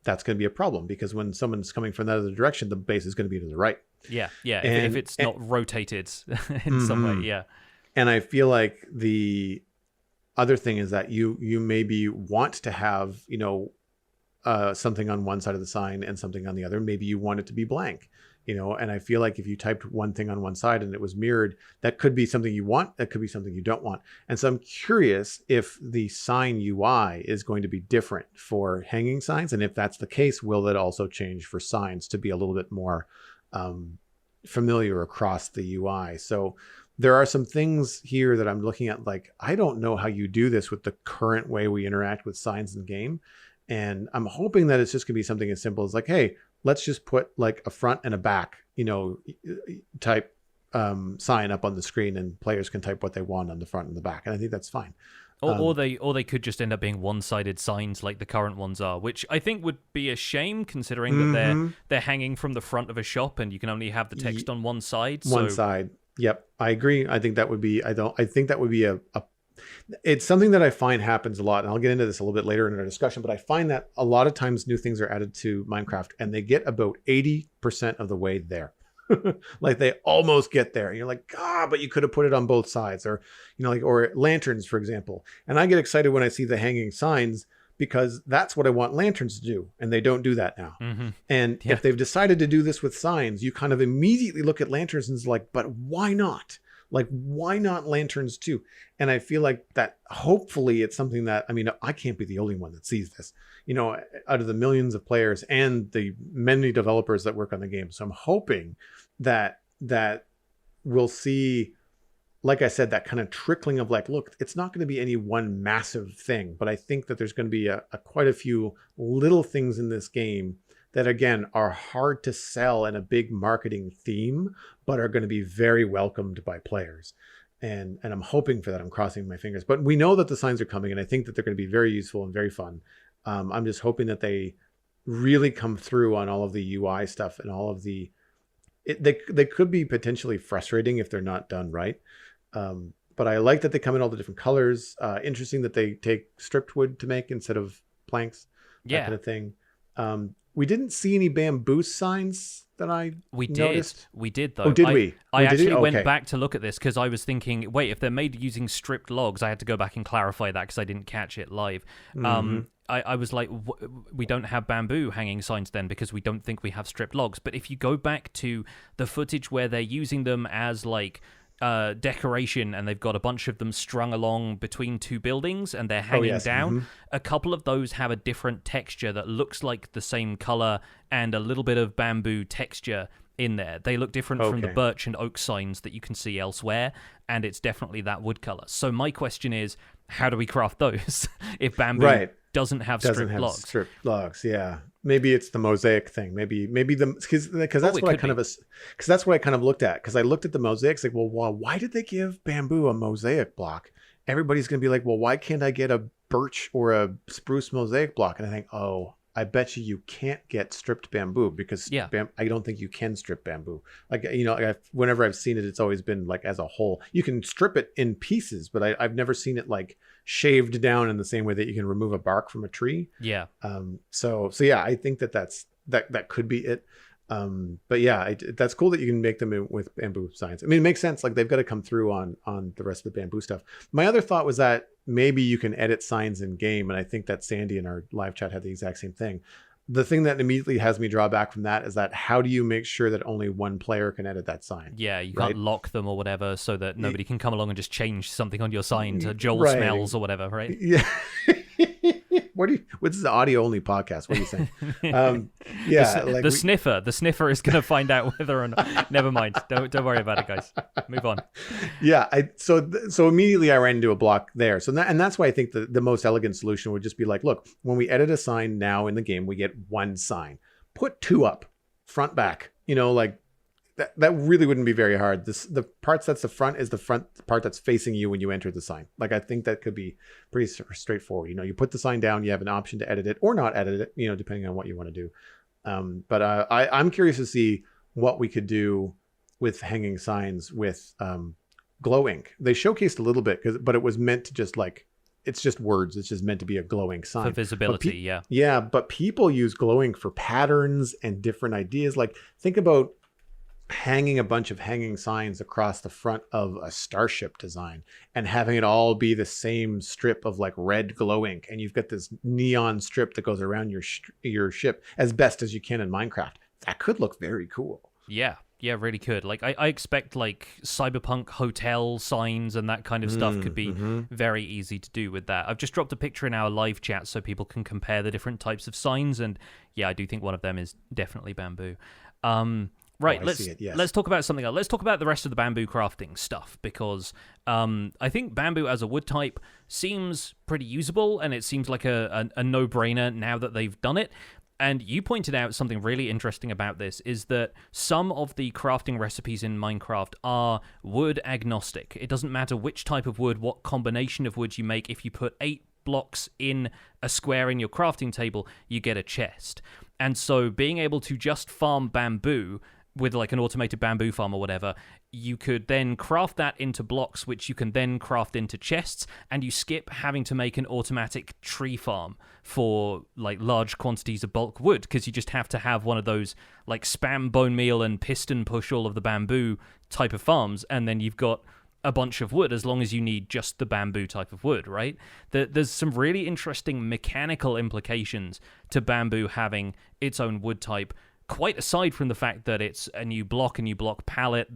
that's going to be a problem, because when someone's coming from that other direction, the base is going to be to the right. Yeah. If it's not rotated in some way, yeah. And I feel like the other thing is that you maybe want to have, something on one side of the sign and something on the other. Maybe you want it to be blank. and I feel like if you typed one thing on one side and it was mirrored, that could be something you want, that could be something you don't want. And so I'm curious if the sign UI is going to be different for hanging signs, and if that's the case, will it also change for signs to be a little bit more familiar across the UI? So there are some things here that I'm looking at, like, I don't know how you do this with the current way we interact with signs in game. And I'm hoping that it's just gonna be something as simple as like, hey, let's just put like a front and a back, type sign up on the screen, and players can type what they want on the front and the back. And I think that's fine. Or they could just end up being one-sided signs like the current ones are, which I think would be a shame considering that they're hanging from the front of a shop and you can only have the text on one side. One side. Yep, I agree. I think that would be. I think that would be a. It's something that I find happens a lot, and I'll get into this a little bit later in our discussion. But I find that a lot of times new things are added to Minecraft, and they get about 80% of the way there. Like they almost get there, and you're like, but you could have put it on both sides, or or lanterns, for example. And I get excited when I see the hanging signs, because that's what I want lanterns to do, and they don't do that now. And if they've decided to do this with signs, you kind of immediately look at lanterns and it's like, but why not? Like, why not lanterns too? And I feel like that hopefully it's something that, I can't be the only one that sees this, out of the millions of players and the many developers that work on the game. So I'm hoping that we'll see, like I said, that kind of trickling of like, look, it's not going to be any one massive thing, but I think that there's going to be a quite a few little things in this game that, again, are hard to sell in a big marketing theme, but are going to be very welcomed by players. And I'm hoping for that. I'm crossing my fingers. But we know that the signs are coming, and I think that they're going to be very useful and very fun. I'm just hoping that they really come through on all of the UI stuff and all of the... They could be potentially frustrating if they're not done right. But I like that they come in all the different colors. Interesting that they take stripped wood to make instead of planks. That kind of thing. We didn't see any bamboo signs that noticed. We did though. Oh, did we? I actually went back to look at this because I was thinking, wait, if they're made using stripped logs, I had to go back and clarify that because I didn't catch it live. I was like, we don't have bamboo hanging signs then because we don't think we have stripped logs. But if you go back to the footage where they're using them as like decoration, and they've got a bunch of them strung along between two buildings and they're hanging down, a couple of those have a different texture that looks like the same color and a little bit of bamboo texture in there. They look different from the birch and oak signs that you can see elsewhere, and it's definitely that wood color. So my question is, how do we craft those if bamboo doesn't have stripped logs? Yeah, maybe it's the mosaic thing. Maybe because that's what I kind of because that's what I kind of looked at. Because I looked at the mosaics, like, well, why did they give bamboo a mosaic block? Everybody's gonna be like, well, why can't I get a birch or a spruce mosaic block? And I think, I bet you can't get stripped bamboo because I don't think you can strip bamboo. Like, whenever I've seen it, it's always been like as a whole. You can strip it in pieces, but I've never seen it like shaved down in the same way that you can remove a bark from a tree. Yeah. So yeah, I think that could be it. But yeah, that's cool that you can make them with bamboo signs. I mean, it makes sense. Like they've got to come through on the rest of the bamboo stuff. My other thought was that maybe you can edit signs in game. And I think that Sandy in our live chat had the exact same thing. The thing that immediately has me draw back from that is that how do you make sure that only one player can edit that sign? Yeah, you can't lock them or whatever so that nobody can come along and just change something on your sign to Joel smells or whatever, right? Yeah. What's the audio only podcast? What are you saying? The sniffer is going to find out whether or not. Never mind. Don't worry about it, guys. Move on. Yeah. So immediately I ran into a block there. So that's why I think the most elegant solution would just be like, look, when we edit a sign now in the game, we get one sign. Put two up, front, back. Like that really wouldn't be very hard. The parts that's the front is the front part that's facing you when you enter the sign. Like I think that could be pretty straightforward. You put the sign down, you have an option to edit it or not edit it, depending on what you want to do. But I'm curious to see what we could do with hanging signs with glow ink. They showcased a little bit but it was meant to just like, it's just words. It's just meant to be a glowing sign. For visibility, yeah. Yeah, but people use glow ink for patterns and different ideas. Like think about hanging a bunch of hanging signs across the front of a starship design and having it all be the same strip of like red glow ink, and you've got this neon strip that goes around your ship as best as you can in Minecraft. That could look very cool. Yeah, yeah, really could. Like, I expect like cyberpunk hotel signs and that kind of stuff could be very easy to do with that. I've just dropped a picture in our live chat so people can compare the different types of signs, and yeah, I do think one of them is definitely bamboo. Right, let's talk about something else. Let's talk about the rest of the bamboo crafting stuff, because I think bamboo as a wood type seems pretty usable, and it seems like a no-brainer now that they've done it. And you pointed out something really interesting about this, is that some of the crafting recipes in Minecraft are wood agnostic. It doesn't matter which type of wood, what combination of wood you make. If you put 8 blocks in a square in your crafting table, you get a chest. And so being able to just farm bamboo with like an automated bamboo farm or whatever, you could then craft that into blocks, which you can then craft into chests, and you skip having to make an automatic tree farm for like large quantities of bulk wood, because you just have to have one of those like spam bone meal and piston push all of the bamboo type of farms, and then you've got a bunch of wood as long as you need just the bamboo type of wood, right? There's some really interesting mechanical implications to bamboo having its own wood type, quite aside from the fact that it's a new block palette.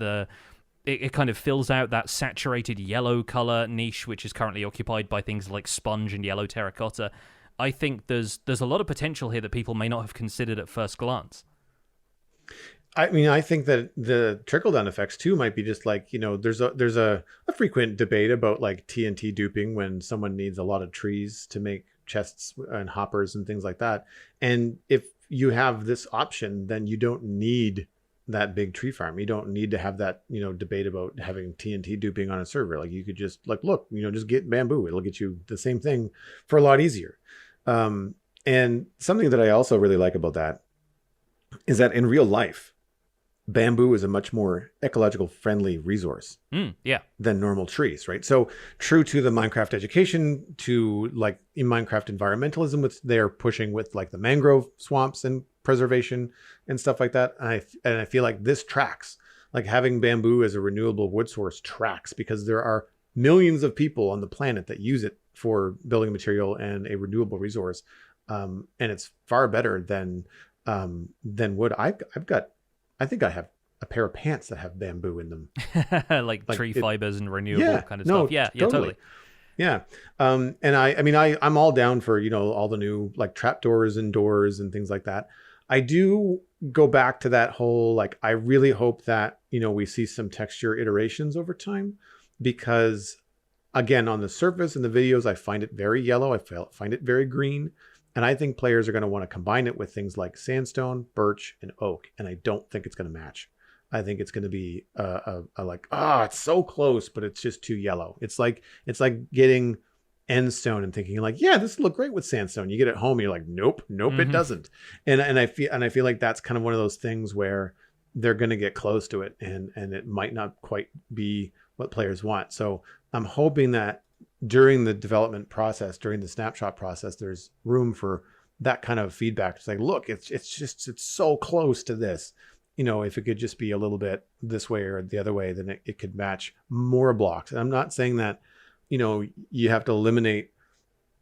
It kind of fills out that saturated yellow color niche, which is currently occupied by things like sponge and yellow terracotta. I think there's a lot of potential here that people may not have considered at first glance. I mean, I think that the trickle-down effects too might be just like, there's a frequent debate about like TNT duping when someone needs a lot of trees to make chests and hoppers and things like that. And if you have this option, then you don't need that big tree farm. You don't need to have that, debate about having TNT duping on a server. Like you could just like, look, just get bamboo. It'll get you the same thing for a lot easier. And something that I also really like about that is that in real life, bamboo is a much more ecological friendly resource than normal trees, right? So true to the Minecraft education, to like in Minecraft environmentalism, which they're pushing with like the mangrove swamps and preservation and stuff like that. And I feel like this tracks, like having bamboo as a renewable wood source tracks, because there are millions of people on the planet that use it for building material and a renewable resource. And it's far better than wood. I think I have a pair of pants that have bamboo in them. like tree fibers and renewable kind of stuff. Yeah, totally. Yeah. And I'm all down for, all the new like trapdoors and doors and things like that. I do go back to that whole, like, I really hope that, we see some texture iterations over time, because again, on the surface in the videos, I find it very yellow. I find it very green. And I think players are going to want to combine it with things like sandstone, birch, and oak. And I don't think it's going to match. I think it's going to be it's so close, but it's just too yellow. It's like getting end stone and thinking like, yeah, this will look great with sandstone. You get it home and you're like, nope, it doesn't. And I feel like that's kind of one of those things where they're going to get close to it, and it might not quite be what players want. So I'm hoping that during the development process, during the snapshot process, there's room for that kind of feedback. It's like, look, it's so close to this. If it could just be a little bit this way or the other way, then it could match more blocks. And I'm not saying that, you have to eliminate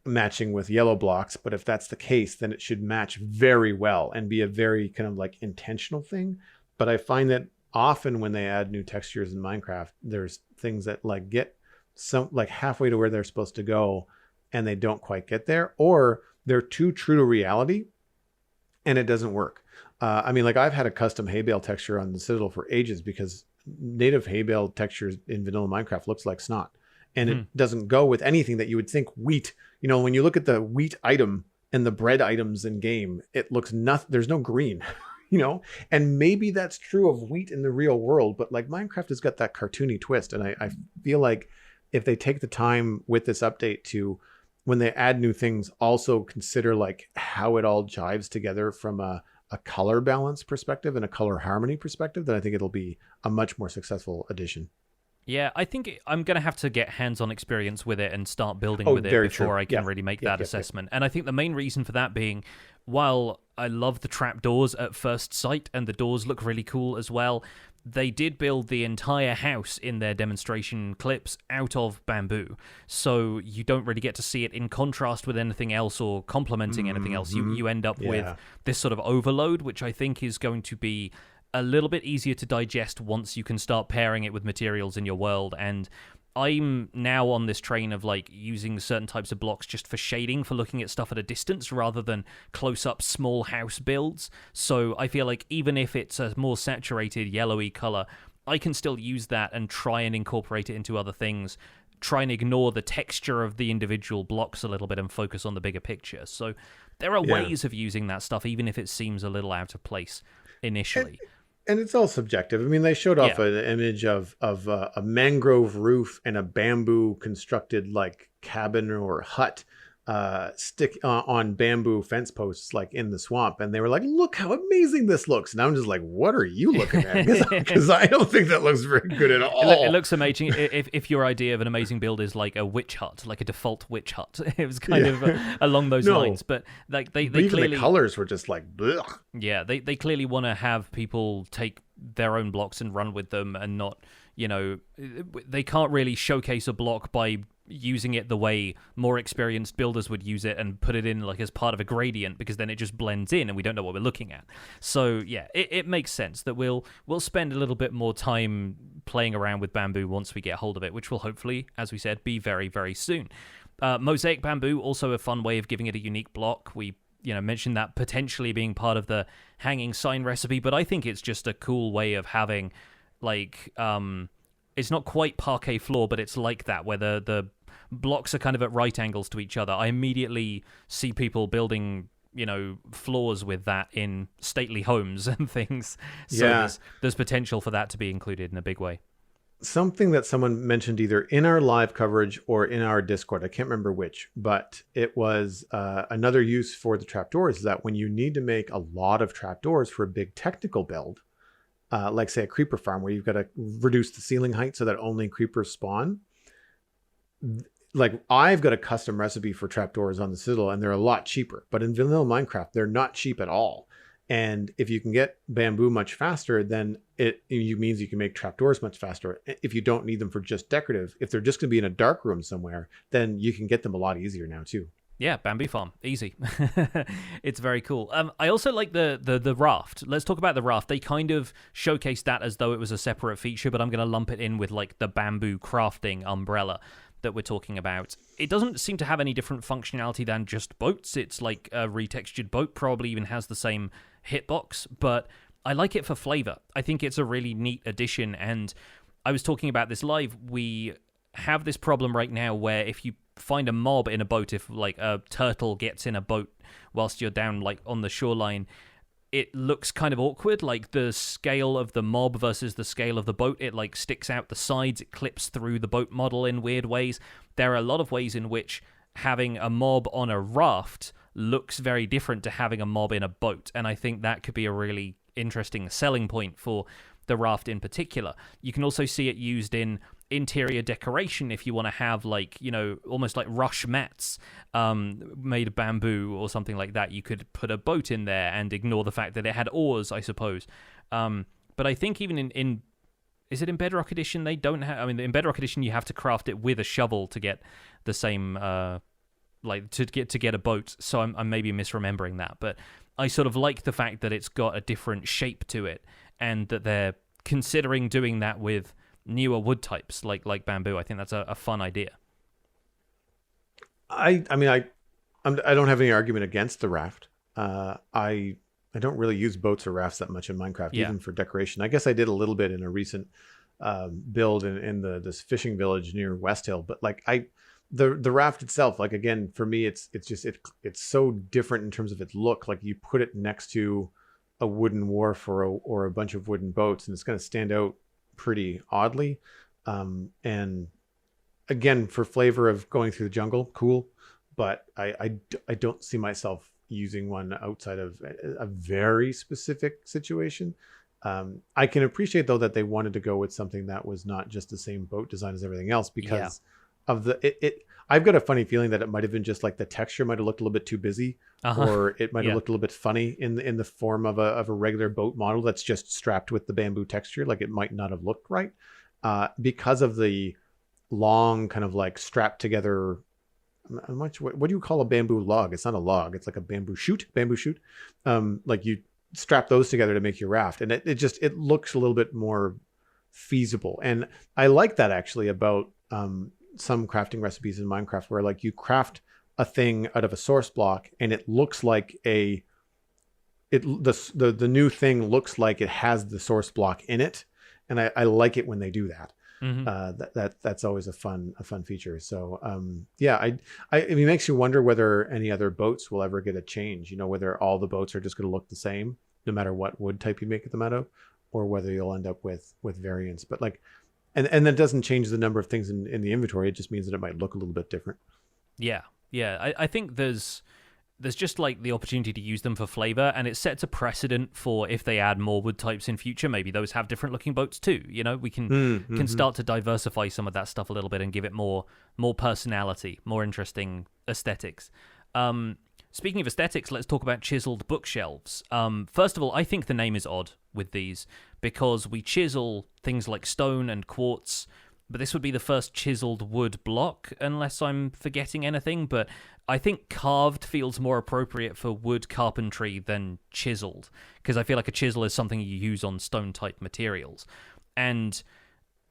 matching with yellow blocks, but if that's the case, then it should match very well and be a very kind of like intentional thing. But I find that often when they add new textures in Minecraft, there's things that like get some like halfway to where they're supposed to go and they don't quite get there, or they're too true to reality and it doesn't work. I've had a custom hay bale texture on the Citadel for ages because native hay bale textures in vanilla Minecraft looks like snot, and it doesn't go with anything that you would think wheat. When you look at the wheat item and the bread items in game, it looks nothing. There's no green, and maybe that's true of wheat in the real world, but like Minecraft has got that cartoony twist. And I feel like if they take the time with this update to, when they add new things, also consider like how it all jives together from a color balance perspective and a color harmony perspective, then I think it'll be a much more successful addition. Yeah, I think I'm going to have to get hands-on experience with it and start building with it before I can really make that assessment. And I think the main reason for that being, while I love the trapdoors at first sight and the doors look really cool as well, they did build the entire house in their demonstration clips out of bamboo. So you don't really get to see it in contrast with anything else or complementing anything else. You end up with this sort of overload, which I think is going to be a little bit easier to digest once you can start pairing it with materials in your world. And I'm now on this train of like using certain types of blocks just for shading, for looking at stuff at a distance rather than close-up small house builds. So I feel like even if it's a more saturated yellowy color, I can still use that and try and incorporate it into other things, try and ignore the texture of the individual blocks a little bit and focus on the bigger picture. So there are ways of using that stuff, even if it seems a little out of place initially. And it's all subjective. I mean, they showed off an image of a mangrove roof and a bamboo constructed like cabin or hut stick on bamboo fence posts like in the swamp, and they were like, look how amazing this looks. And I'm just like, what are you looking at? Because I don't think that looks very good at all. It looks amazing. If your idea of an amazing build is like a witch hut, like a default witch hut, it was kind of along those lines. But like they even clearly, the colors were just like blech. Yeah, they clearly want to have people take their own blocks and run with them, and not, they can't really showcase a block by using it the way more experienced builders would use it and put it in like as part of a gradient, because then it just blends in and we don't know what we're looking at. So yeah, it makes sense that we'll spend a little bit more time playing around with bamboo once we get hold of it, which will hopefully, as we said, be very, very soon. Mosaic Bamboo, also a fun way of giving it a unique block. We mentioned that potentially being part of the hanging sign recipe, but I think it's just a cool way of having like it's not quite parquet floor, but it's like that, where the blocks are kind of at right angles to each other. I immediately see people building, floors with that in stately homes and things. So there's potential for that to be included in a big way. Something that someone mentioned either in our live coverage or in our Discord, I can't remember which, but it was another use for the trapdoors, is that when you need to make a lot of trapdoors for a big technical build, like say a creeper farm where you've got to reduce the ceiling height so that only creepers spawn, like I've got a custom recipe for trapdoors on the Citadel, and they're a lot cheaper. But in vanilla Minecraft, they're not cheap at all. And if you can get bamboo much faster, then it means you can make trapdoors much faster. If you don't need them for just decorative, if they're just going to be in a dark room somewhere, then you can get them a lot easier now too. Yeah, bamboo farm, easy. It's very cool. I also like the raft. Let's talk about the raft. They kind of showcased that as though it was a separate feature, but I'm going to lump it in with like the bamboo crafting umbrella that we're talking about. It doesn't seem to have any different functionality than just boats. It's like a retextured boat, probably even has the same hitbox, but I like it for flavor. I think it's a really neat addition, and I was talking about this live. We have this problem right now where if you find a mob in a boat, if like a turtle gets in a boat whilst you're down like on the shoreline, it looks kind of awkward, like the scale of the mob versus the scale of the boat. It like sticks out the sides, it clips through the boat model in weird ways. There are a lot of ways in which having a mob on a raft looks very different to having a mob in a boat, and I think that could be a really interesting selling point for the raft in particular. You can also see it used in interior decoration if you want to have like, almost like rush mats made of bamboo or something like that. You could put a boat in there and ignore the fact that it had oars, I suppose. But I think even in is it in Bedrock Edition they don't have, in Bedrock Edition you have to craft it with a shovel to get the same to get a boat. So I'm maybe misremembering that, but I sort of like the fact that it's got a different shape to it, and that they're considering doing that with newer wood types like bamboo. I think that's a fun idea. I don't have any argument against the raft. I don't really use boats or rafts that much in Minecraft, even for decoration. I guess I did a little bit in a recent build in this fishing village near West Hill, but like the raft itself, like again, for me, it's so different in terms of its look. Like you put it next to a wooden wharf or a bunch of wooden boats, and it's going to stand out pretty oddly. And again, for flavor of going through the jungle, cool. But I don't see myself using one outside of a very specific situation. I can appreciate though that they wanted to go with something that was not just the same boat design as everything else, because of I've got a funny feeling that it might have been just like the texture might have looked a little bit too busy, or it might have looked a little bit funny in the form of a regular boat model that's just strapped with the bamboo texture. Like it might not have looked right because of the long kind of like strapped together. What do you call a bamboo log? It's not a log. It's like a bamboo shoot. Like you strap those together to make your raft, and it looks a little bit more feasible. And I like that actually about some crafting recipes in Minecraft, where like you craft a thing out of a source block and it looks like the new thing looks like it has the source block in it, and I like it when they do that. That's always a fun feature. So it makes you wonder whether any other boats will ever get a change, whether all the boats are just going to look the same no matter what wood type you make them out of, or whether you'll end up with variants. But like, and that doesn't change the number of things in the inventory. It just means that it might look a little bit different. Yeah. I think there's just like the opportunity to use them for flavor, and it sets a precedent for if they add more wood types in future, maybe those have different looking boats too. We can start to diversify some of that stuff a little bit and give it more personality, more interesting aesthetics. Speaking of aesthetics, let's talk about Chiseled Bookshelves. First of all, I think the name is odd with these because we chisel things like stone and quartz, but this would be the first chiseled wood block, unless I'm forgetting anything. But I think carved feels more appropriate for wood carpentry than chiseled, because I feel like a chisel is something you use on stone-type materials. And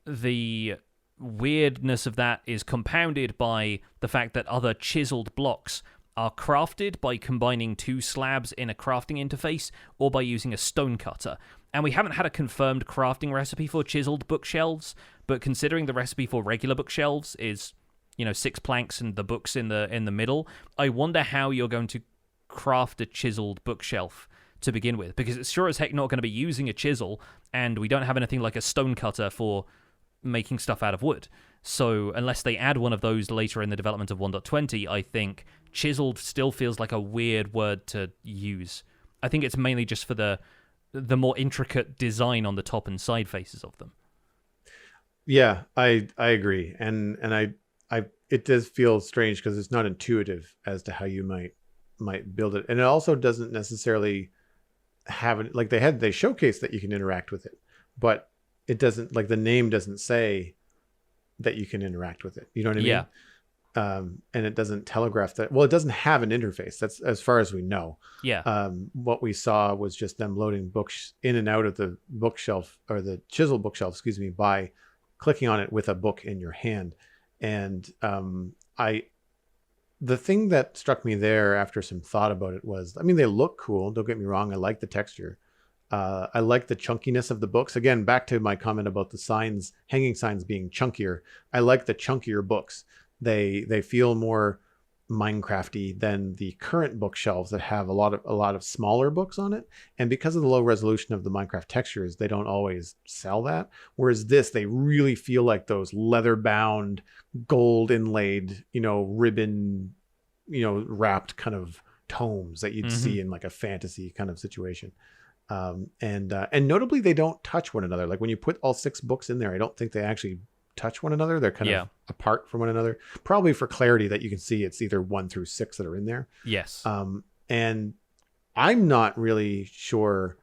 the weirdness of that is compounded by the fact that other chiseled blocks are crafted by combining two slabs in a crafting interface or by using a stone cutter. And we haven't had a confirmed crafting recipe for chiseled bookshelves, but considering the recipe for regular bookshelves is, 6 planks and the books in the middle, I wonder how you're going to craft a chiseled bookshelf to begin with, because it's sure as heck not going to be using a chisel, and we don't have anything like a stone cutter for making stuff out of wood. So unless they add one of those later in the development of 1.20, I think chiseled still feels like a weird word to use. I think it's mainly just for the more intricate design on the top and side faces of them. Yeah, I agree, and I it does feel strange because it's not intuitive as to how you might build it, and it also doesn't necessarily have it like they showcase that you can interact with it, but it doesn't, like, the name doesn't say that you can interact with it. You know what I mean? Yeah. And it doesn't telegraph that. Well, it doesn't have an interface. That's as far as we know. Yeah. What we saw was just them loading books in and out of the bookshelf, or the chiseled bookshelf, excuse me, by clicking on it with a book in your hand. And the thing that struck me there after some thought about it was, I mean, they look cool. Don't get me wrong. I like the texture. I like the chunkiness of the books. Again, back to my comment about the signs, hanging signs being chunkier. I like the chunkier books. They feel more Minecrafty than the current bookshelves that have a lot of smaller books on it. And because of the low resolution of the Minecraft textures, they don't always sell that. Whereas this, they really feel like those leather bound, gold inlaid, ribbon, wrapped kind of tomes that you'd see in like a fantasy kind of situation. And notably, they don't touch one another. Like when you put all 6 books in there, I don't think they actually touch one another. They're kind of apart from one another, probably for clarity that you can see it's either 1 through 6 that are in there. Yes. And I'm not really sure,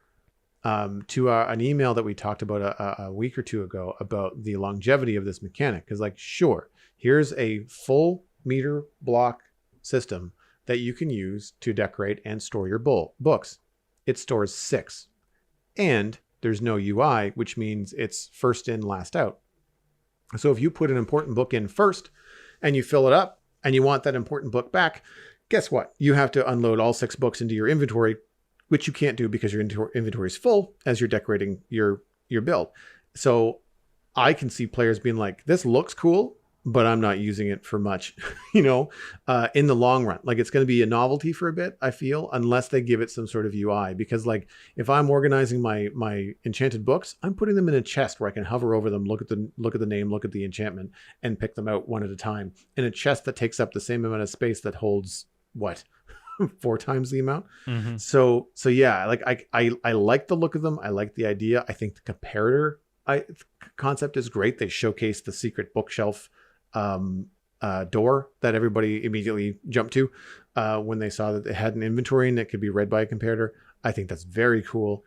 to an email that we talked about a week or two ago about the longevity of this mechanic. Because, like, sure, here's a full meter block system that you can use to decorate and store your books. It stores 6, and there's no UI, which means it's first in, last out. So if you put an important book in first and you fill it up and you want that important book back, guess what? You have to unload all 6 books into your inventory, which you can't do because your inventory is full as you're decorating your build. So I can see players being like, this looks cool, but I'm not using it for much, in the long run. Like, it's going to be a novelty for a bit, I feel, unless they give it some sort of UI. Because, like, if I'm organizing my enchanted books, I'm putting them in a chest where I can hover over them, look at the name, look at the enchantment, and pick them out one at a time. In a chest that takes up the same amount of space that holds, 4 times the amount. Mm-hmm. So yeah, like I like the look of them. I like the idea. I think the comparator concept is great. They showcase the secret bookshelf door that everybody immediately jumped to when they saw that it had an inventory and it could be read by a comparator. I think that's very cool.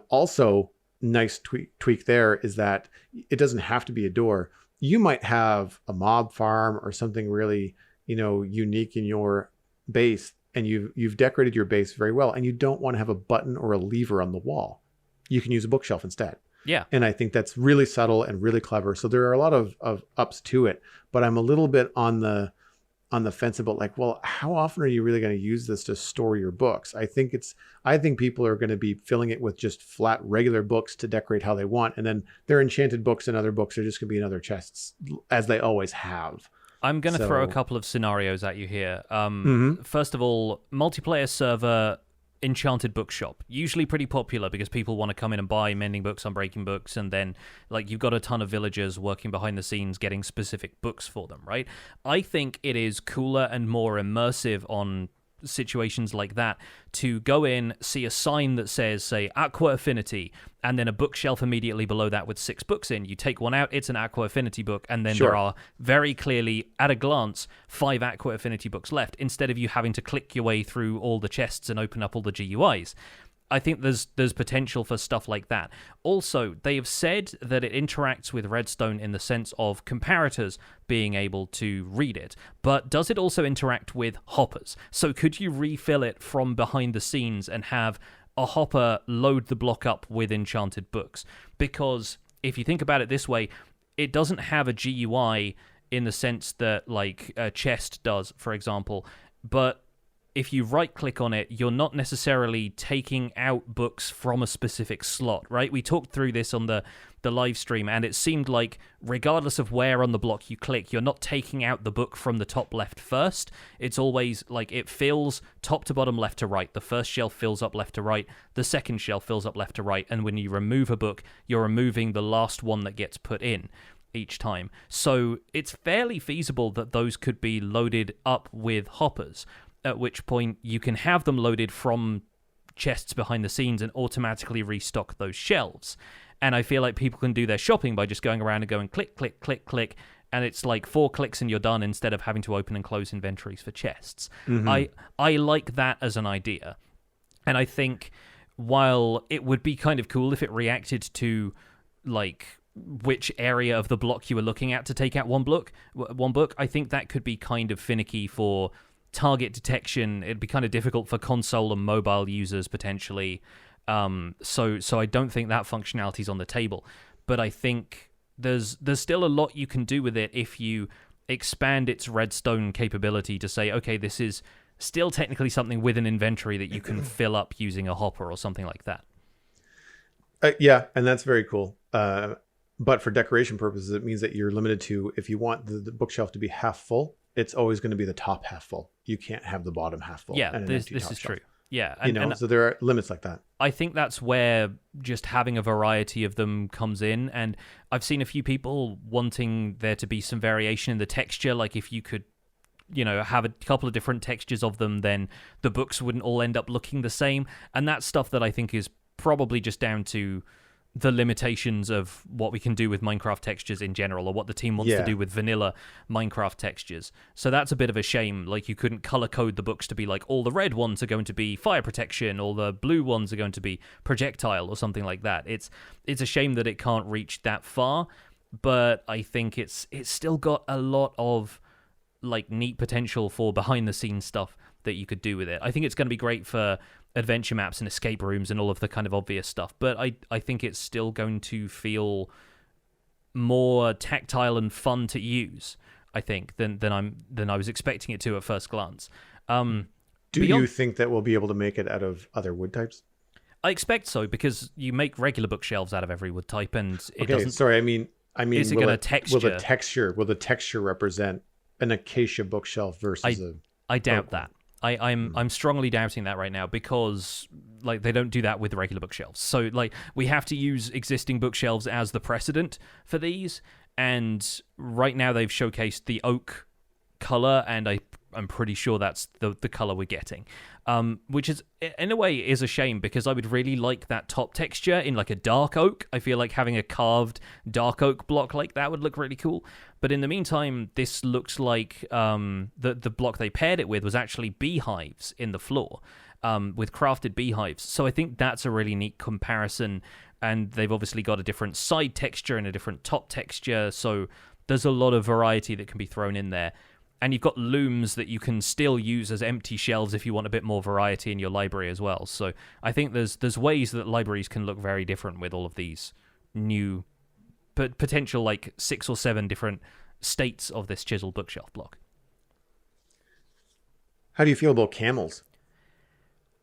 Also, nice tweak there is that it doesn't have to be a door. You might have a mob farm or something really, unique in your base, and you've decorated your base very well, and you don't want to have a button or a lever on the wall, you can use a bookshelf instead. Yeah. And I think that's really subtle and really clever. So there are a lot of ups to it, but I'm a little bit on the fence about like, well, how often are you really going to use this to store your books? I think people are going to be filling it with just flat regular books to decorate how they want. And then their enchanted books and other books are just going to be in other chests, as they always have. I'm going to throw a couple of scenarios at you here. Mm-hmm. First of all, multiplayer server enchanted bookshop, usually pretty popular because people want to come in and buy mending books, unbreaking books, and then like you've got a ton of villagers working behind the scenes getting specific books for them, right? I think it is cooler and more immersive on situations like that to go in, see a sign that says, say, Aqua Affinity, and then a bookshelf immediately below that with 6 books in. You take one out, it's an Aqua Affinity book, and then there are very clearly, at a glance, 5 Aqua Affinity books left, instead of you having to click your way through all the chests and open up all the GUIs. I think there's potential for stuff like that. Also, they have said that it interacts with Redstone in the sense of comparators being able to read it, but does it also interact with hoppers? So could you refill it from behind the scenes and have a hopper load the block up with enchanted books? Because if you think about it this way, it doesn't have a GUI in the sense that like a chest does, for example, but if you right-click on it, you're not necessarily taking out books from a specific slot, right? We talked through this on the live stream, and it seemed like regardless of where on the block you click, you're not taking out the book from the top left first. It's always like it fills top to bottom, left to right. The first shelf fills up left to right. The second shelf fills up left to right. And when you remove a book, you're removing the last one that gets put in each time. So it's fairly feasible that those could be loaded up with hoppers, at which point you can have them loaded from chests behind the scenes and automatically restock those shelves. And I feel like people can do their shopping by just going around and going click, click, click, click, and it's like 4 clicks and you're done instead of having to open and close inventories for chests. Mm-hmm. I like that as an idea. And I think while it would be kind of cool if it reacted to like which area of the block you were looking at to take out one book, I think that could be kind of finicky for target detection. It'd be kind of difficult for console and mobile users potentially. So I don't think that functionality is on the table. But I think there's still a lot you can do with it if you expand its redstone capability to say, okay, this is still technically something with an inventory that you can fill up using a hopper or something like that. Yeah, and that's very cool. But for decoration purposes, it means that you're limited to, if you want the bookshelf to be half full, it's always going to be the top half full. You can't have the bottom half full. Yeah, this is shelf. true. Yeah. And so there are limits like that. I think that's where just having a variety of them comes in. And I've seen a few people wanting there to be some variation in the texture. Like if you could, have a couple of different textures of them, then the books wouldn't all end up looking the same. And that's stuff that I think is probably just down to the limitations of what we can do with Minecraft textures in general, or what the team wants to do with vanilla Minecraft textures. So that's a bit of a shame. Like you couldn't color code the books to be like all the red ones are going to be fire protection, all the blue ones are going to be projectile or something like that. It's a shame that it can't reach that far, but I think it's still got a lot of like neat potential for behind the scenes stuff that you could do with it. I think it's going to be great for adventure maps and escape rooms and all of the kind of obvious stuff, but I think it's still going to feel more tactile and fun to use, I think, than I was expecting it to at first glance. Do you think that we'll be able to make it out of other wood types? I expect so, because you make regular bookshelves out of every wood type, and it doesn't. Sorry, I mean, is it going to texture? Will the texture represent an acacia bookshelf versus I doubt that. I'm strongly doubting that right now, because like they don't do that with regular bookshelves. So like we have to use existing bookshelves as the precedent for these, and right now they've showcased the oak color, and I'm pretty sure that's the color we're getting, which is in a way is a shame, because I would really like that top texture in like a dark oak. I feel like having a carved dark oak block like that would look really cool. But in the meantime, this looks like the block they paired it with was actually beehives in the floor, with crafted beehives. So I think that's a really neat comparison, and they've obviously got a different side texture and a different top texture, so there's a lot of variety that can be thrown in there. And you've got looms that you can still use as empty shelves if you want a bit more variety in your library as well. So I think there's ways that libraries can look very different with all of these new, but potential like 6 or 7 different states of this chiseled bookshelf block. How do you feel about camels?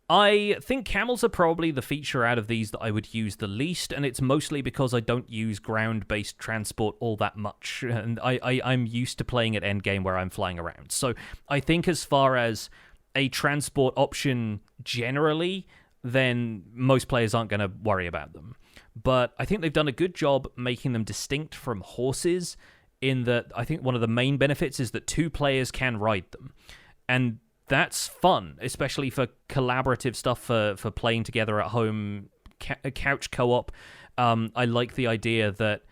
I think camels are probably the feature out of these that I would use the least, and it's mostly because I don't use ground-based transport all that much, and I'm used to playing at endgame where I'm flying around. So I think as far as a transport option generally, then most players aren't going to worry about them. But I think they've done a good job making them distinct from horses, in that I think one of the main benefits is that 2 players can ride them. And that's fun, especially for collaborative stuff, for playing together at home, couch co-op. I like the idea that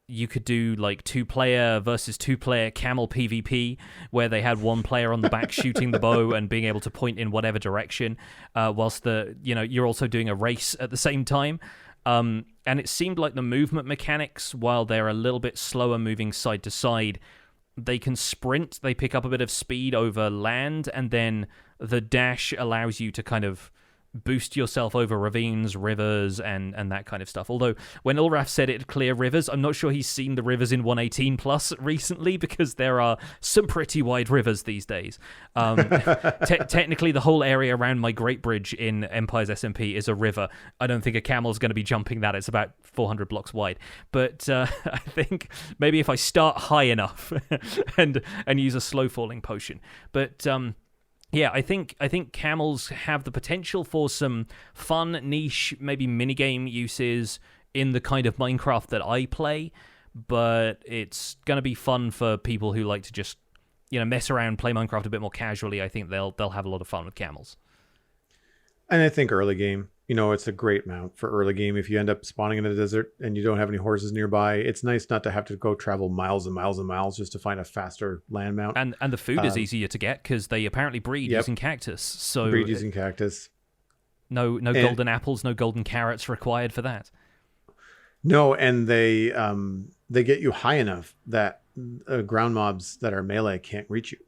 you could do like 2-player versus 2-player camel PvP, where they had 1 player on the back shooting the bow and being able to point in whatever direction, whilst you're also doing a race at the same time. And it seemed like the movement mechanics, while they're a little bit slower moving side to side, they can sprint, they pick up a bit of speed over land, and then the dash allows you to kind of boost yourself over ravines, rivers, and that kind of stuff. Although, when Ulraf said it'd clear rivers, I'm not sure he's seen the rivers in 118 plus recently, because there are some pretty wide rivers these days. Technically, the whole area around my Great Bridge in Empire's SMP is a river. I don't think a camel's going to be jumping that. It's about 400 blocks wide. But I think maybe if I start high enough and use a slow-falling potion. But yeah, I think camels have the potential for some fun, niche, maybe minigame uses in the kind of Minecraft that I play, but it's going to be fun for people who like to just, mess around, play Minecraft a bit more casually. I think they'll have a lot of fun with camels. And I think early game, it's a great mount for early game. If you end up spawning in a desert and you don't have any horses nearby, it's nice not to have to go travel miles and miles and miles just to find a faster land mount. And the food is easier to get because they apparently breed using cactus. So breed using cactus. No golden apples, no golden carrots required for that. No, and they get you high enough that ground mobs that are melee can't reach you.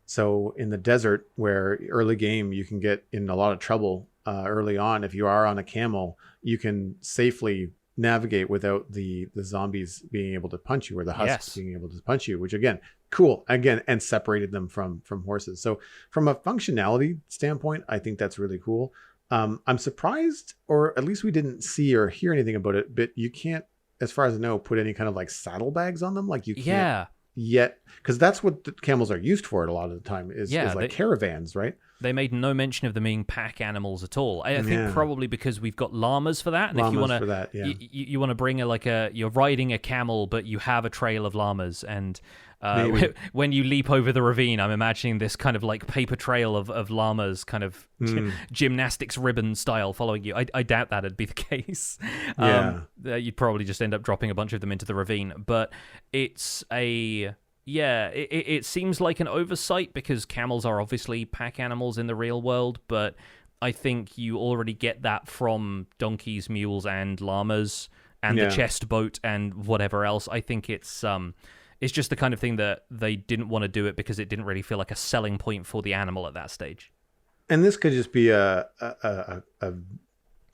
So in the desert, where early game you can get in a lot of trouble early on, if you are on a camel, you can safely navigate without the zombies being able to punch you, or the husks being able to punch you, which again, cool. Again, and separated them from horses. So from a functionality standpoint, I think that's really cool. I'm surprised, or at least we didn't see or hear anything about it, but you can't, as far as I know, put any kind of like saddlebags on them. Like you can't yet, because that's what the camels are used for a lot of the time is like caravans, right? They made no mention of them being pack animals at all. I think probably because we've got llamas for that. And if you want to, you want to bring you're riding a camel, but you have a trail of llamas. And when you leap over the ravine, I'm imagining this kind of like paper trail of llamas, kind of gymnastics ribbon style following you. I doubt that'd be the case. You'd probably just end up dropping a bunch of them into the ravine. But it's it seems like an oversight because camels are obviously pack animals in the real world, but I think you already get that from donkeys, mules, and llamas, and the chest boat and whatever else. I think it's just the kind of thing that they didn't want to do it because it didn't really feel like a selling point for the animal at that stage. And this could just be a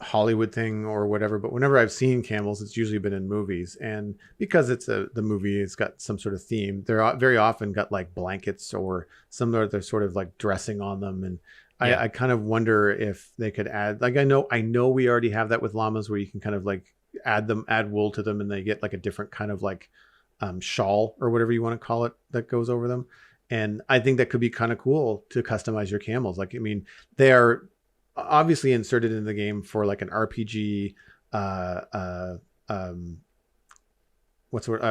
Hollywood thing or whatever, but whenever I've seen camels, it's usually been in movies, and because it's the movie, it's got some sort of theme. They're very often got like blankets or some other sort of like dressing on them, and I kind of wonder if they could add, like, I know we already have that with llamas where you can kind of like add wool to them and they get like a different kind of like shawl or whatever you want to call it that goes over them. And I think that could be kind of cool to customize your camels. Like, I mean, they are obviously inserted in the game for like an RPG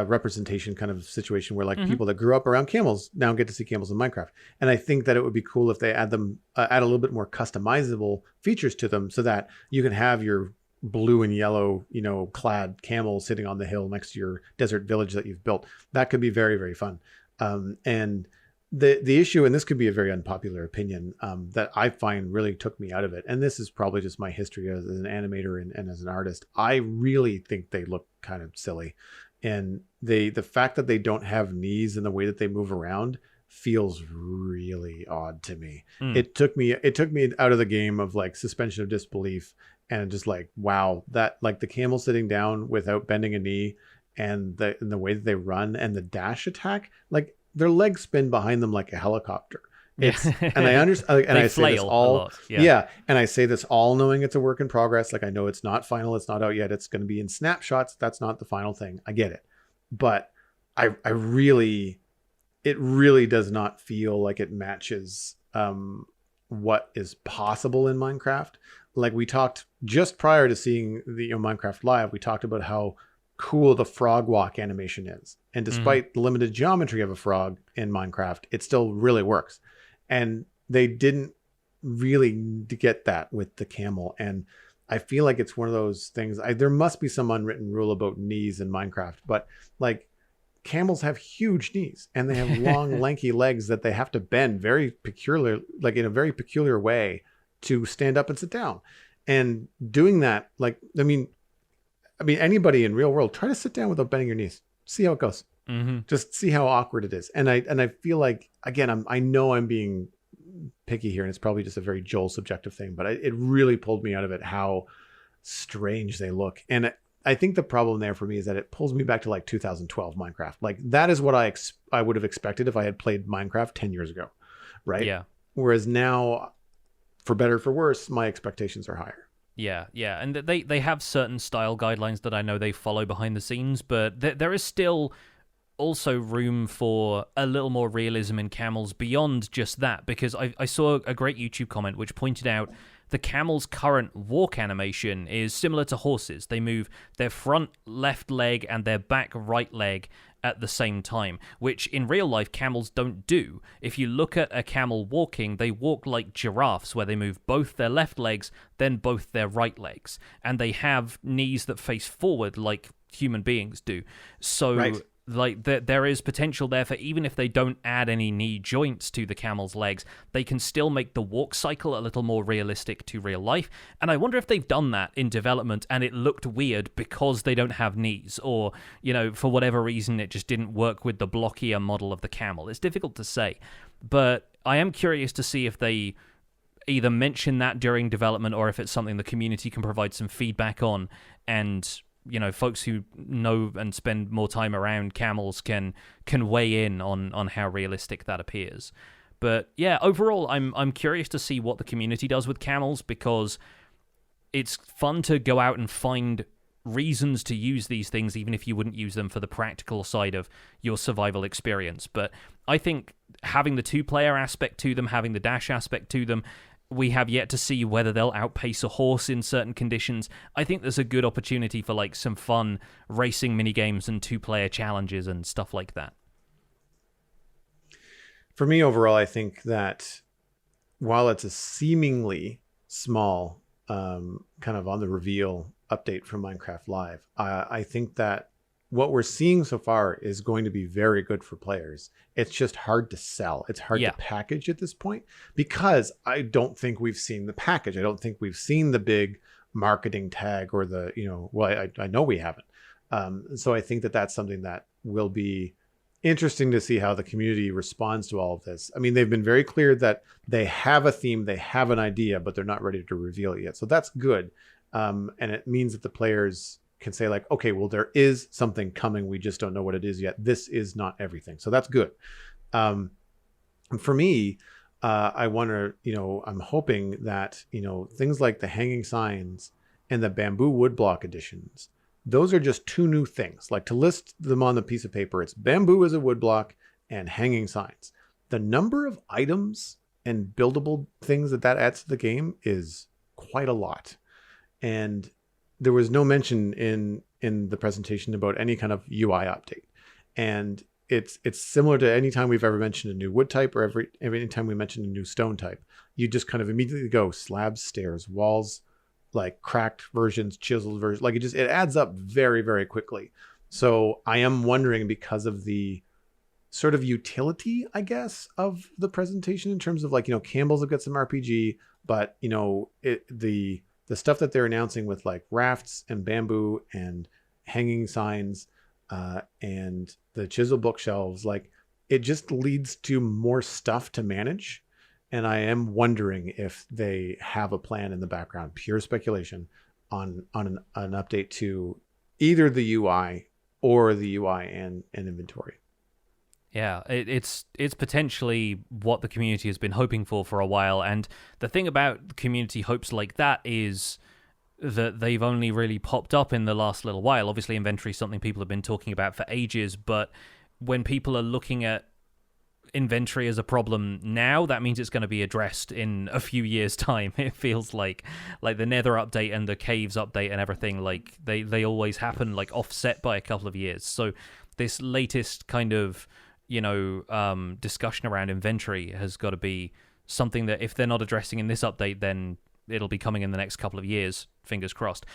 representation kind of situation where like people that grew up around camels now get to see camels in Minecraft. And I think that it would be cool if they add a little bit more customizable features to them so that you can have your blue and yellow, clad camel sitting on the hill next to your desert village that you've built. That could be very, very fun. And the issue, and this could be a very unpopular opinion, that I find really took me out of it, and this is probably just my history as an animator and as an artist, I really think they look kind of silly. And the fact that they don't have knees and the way that they move around feels really odd to me. Mm. It took me out of the game of like suspension of disbelief, and just like, wow, that like the camel sitting down without bending a knee, and the way that they run and the dash attack, like their legs spin behind them like a helicopter. It's and I understand, and I say this all, yeah, and I say this all knowing it's a work in progress. Like I know it's not final, it's not out yet. It's going to be in snapshots. That's not the final thing. I get it, but I really, it really does not feel like it matches what is possible in Minecraft. Like we talked just prior to seeing the Minecraft Live, we talked about how cool the frog walk animation is. And despite the limited geometry of a frog in Minecraft, it still really works. And they didn't really get that with the camel. And I feel like it's one of those things. There must be some unwritten rule about knees in Minecraft, but like camels have huge knees and they have long, lanky legs that they have to bend very peculiar, like in a very peculiar way to stand up and sit down. And doing that, like, I mean, anybody in real world, try to sit down without bending your knees. See how it goes. Just see how awkward it is. And I feel like, again, I know I'm being picky here, and it's probably just a very Joel subjective thing, but it really pulled me out of it how strange they look. And I think the problem there for me is that it pulls me back to like 2012 Minecraft. Like that is what I would have expected if I had played Minecraft 10 years ago, right? Yeah. Whereas now, for better or for worse, my expectations are higher. Yeah, and they have certain style guidelines that I know they follow behind the scenes, but there is still also room for a little more realism in camels beyond just that, because I saw a great YouTube comment which pointed out the camel's current walk animation is similar to horses. They move their front left leg and their back right leg at the same time, which in real life camels don't do. If you look at a camel walking, they walk like giraffes, where they move both their left legs, then both their right legs, and they have knees that face forward like human beings do. So right. Like there is potential there for, even if they don't add any knee joints to the camel's legs, they can still make the walk cycle a little more realistic to real life. And I wonder if they've done that in development and it looked weird because they don't have knees, or, for whatever reason it just didn't work with the blockier model of the camel. It's difficult to say, but I am curious to see if they either mention that during development or if it's something the community can provide some feedback on, and folks who know and spend more time around camels can weigh in on how realistic that appears. But yeah, overall, I'm curious to see what the community does with camels, because it's fun to go out and find reasons to use these things, even if you wouldn't use them for the practical side of your survival experience. But I think having the two-player aspect to them, having the dash aspect to them, we have yet to see whether they'll outpace a horse in certain conditions. I think there's a good opportunity for like some fun racing minigames and two-player challenges and stuff like that. For me, overall, I think that while it's a seemingly small kind of on the reveal update from Minecraft Live, I think that what we're seeing so far is going to be very good for players. It's just hard to sell. It's hard to package at this point, because I don't think we've seen the package. I don't think we've seen the big marketing tag or the, I know we haven't. So I think that that's something that will be interesting to see how the community responds to all of this. I mean, they've been very clear that they have a theme, they have an idea, but they're not ready to reveal it yet. So that's good. And it means that the players can say like, okay, well, there is something coming. We just don't know what it is yet. This is not everything. So that's good. And for me, I want to, I'm hoping that, things like the hanging signs and the bamboo woodblock editions, those are just two new things. Like, to list them on the piece of paper, it's bamboo as a woodblock and hanging signs. The number of items and buildable things that adds to the game is quite a lot. And there was no mention in the presentation about any kind of UI update. And it's similar to any time we've ever mentioned a new wood type, or every time we mention a new stone type. You just kind of immediately go slabs, stairs, walls, like cracked versions, chiseled versions. Like it adds up very, very quickly. So I am wondering, because of the sort of utility, I guess, of the presentation in terms of like, Campbell's have got some RPG, but the stuff that they're announcing with like rafts and bamboo and hanging signs and the chiseled bookshelves, like it just leads to more stuff to manage. And I am wondering if they have a plan in the background, pure speculation, on an update to either the UI or the UI and inventory. Yeah, it's potentially what the community has been hoping for a while. And the thing about community hopes like that is that they've only really popped up in the last little while. Obviously, inventory is something people have been talking about for ages, but when people are looking at inventory as a problem now, that means it's going to be addressed in a few years' time. It feels like the Nether update and the Caves update and everything, like they always happen like offset by a couple of years. So this latest kind of discussion around inventory has got to be something that if they're not addressing in this update, then it'll be coming in the next couple of years. Fingers crossed.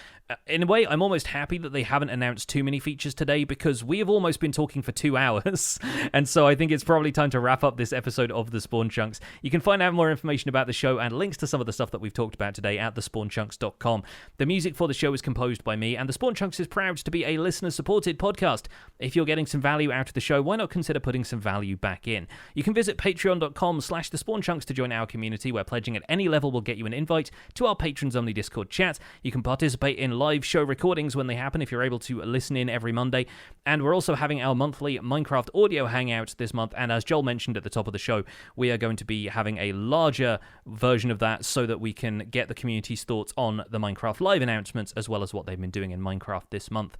In a way, I'm almost happy that they haven't announced too many features today, because we have almost been talking for 2 hours. And so I think it's probably time to wrap up this episode of The Spawn Chunks. You can find out more information about the show and links to some of the stuff that we've talked about today at thespawnchunks.com. The music for the show is composed by me, and The Spawn Chunks is proud to be a listener-supported podcast. If you're getting some value out of the show, why not consider putting some value back in? You can visit patreon.com/thespawnchunks to join our community, where pledging at any level will get you an invite to our patrons-only Discord chat. You can participate in live show recordings when they happen if you're able to listen in every Monday. And we're also having our monthly Minecraft audio hangout this month. And as Joel mentioned at the top of the show, we are going to be having a larger version of that so that we can get the community's thoughts on the Minecraft live announcements, as well as what they've been doing in Minecraft this month.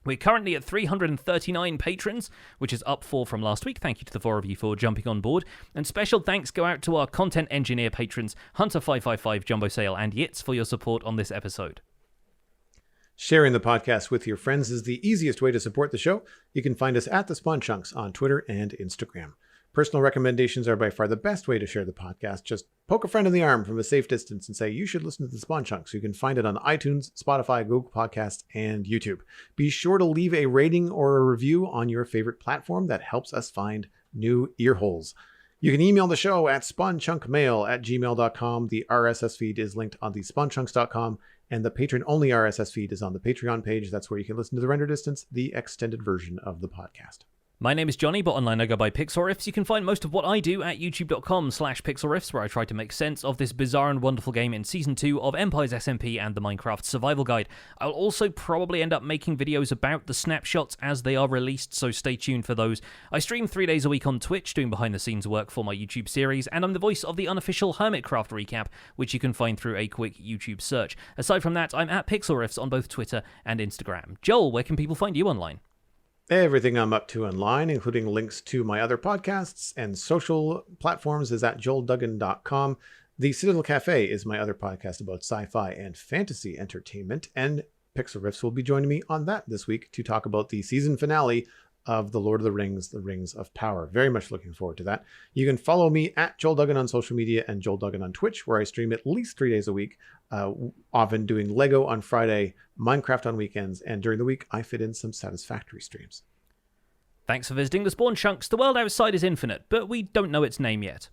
We're currently at 339 patrons, which is up 4 from last week. Thank you to the 4 of you for jumping on board. And special thanks go out to our content engineer patrons, Hunter555, Jumbo Sale, and Yitz, for your support on this episode. Sharing the podcast with your friends is the easiest way to support the show. You can find us at The Spawn Chunks on Twitter and Instagram. Personal recommendations are by far the best way to share the podcast. Just poke a friend in the arm from a safe distance and say, you should listen to The Spawn Chunks. You can find it on iTunes, Spotify, Google Podcasts, and YouTube. Be sure to leave a rating or a review on your favorite platform. That helps us find new ear holes. You can email the show at spawnchunkmail@gmail.com. The RSS feed is linked on the spawnchunks.com, and the patron-only RSS feed is on the Patreon page. That's where you can listen to the render distance, the extended version of the podcast. My name is Johnny, but online I go by Pixelriffs. You can find most of what I do at youtube.com/pixelriffs, where I try to make sense of this bizarre and wonderful game in Season 2 of Empire's SMP and the Minecraft Survival Guide. I'll also probably end up making videos about the snapshots as they are released, so stay tuned for those. I stream 3 days a week on Twitch, doing behind-the-scenes work for my YouTube series, and I'm the voice of the unofficial Hermitcraft recap, which you can find through a quick YouTube search. Aside from that, I'm at Pixelriffs on both Twitter and Instagram. Joel, where can people find you online? Everything I'm up to online, including links to my other podcasts and social platforms, is at joelduggan.com. The Citadel Cafe is my other podcast about sci-fi and fantasy entertainment, and Pixel Riffs will be joining me on that this week to talk about the season finale of The Lord of the Rings, The Rings of Power. Very much looking forward to that. You can follow me at Joel Duggan on social media and Joel Duggan on Twitch, where I stream at least 3 days a week, often doing Lego on Friday, Minecraft on weekends, and during the week I fit in some Satisfactory streams. Thanks for visiting The Spawn Chunks. The world outside is infinite, but we don't know its name yet.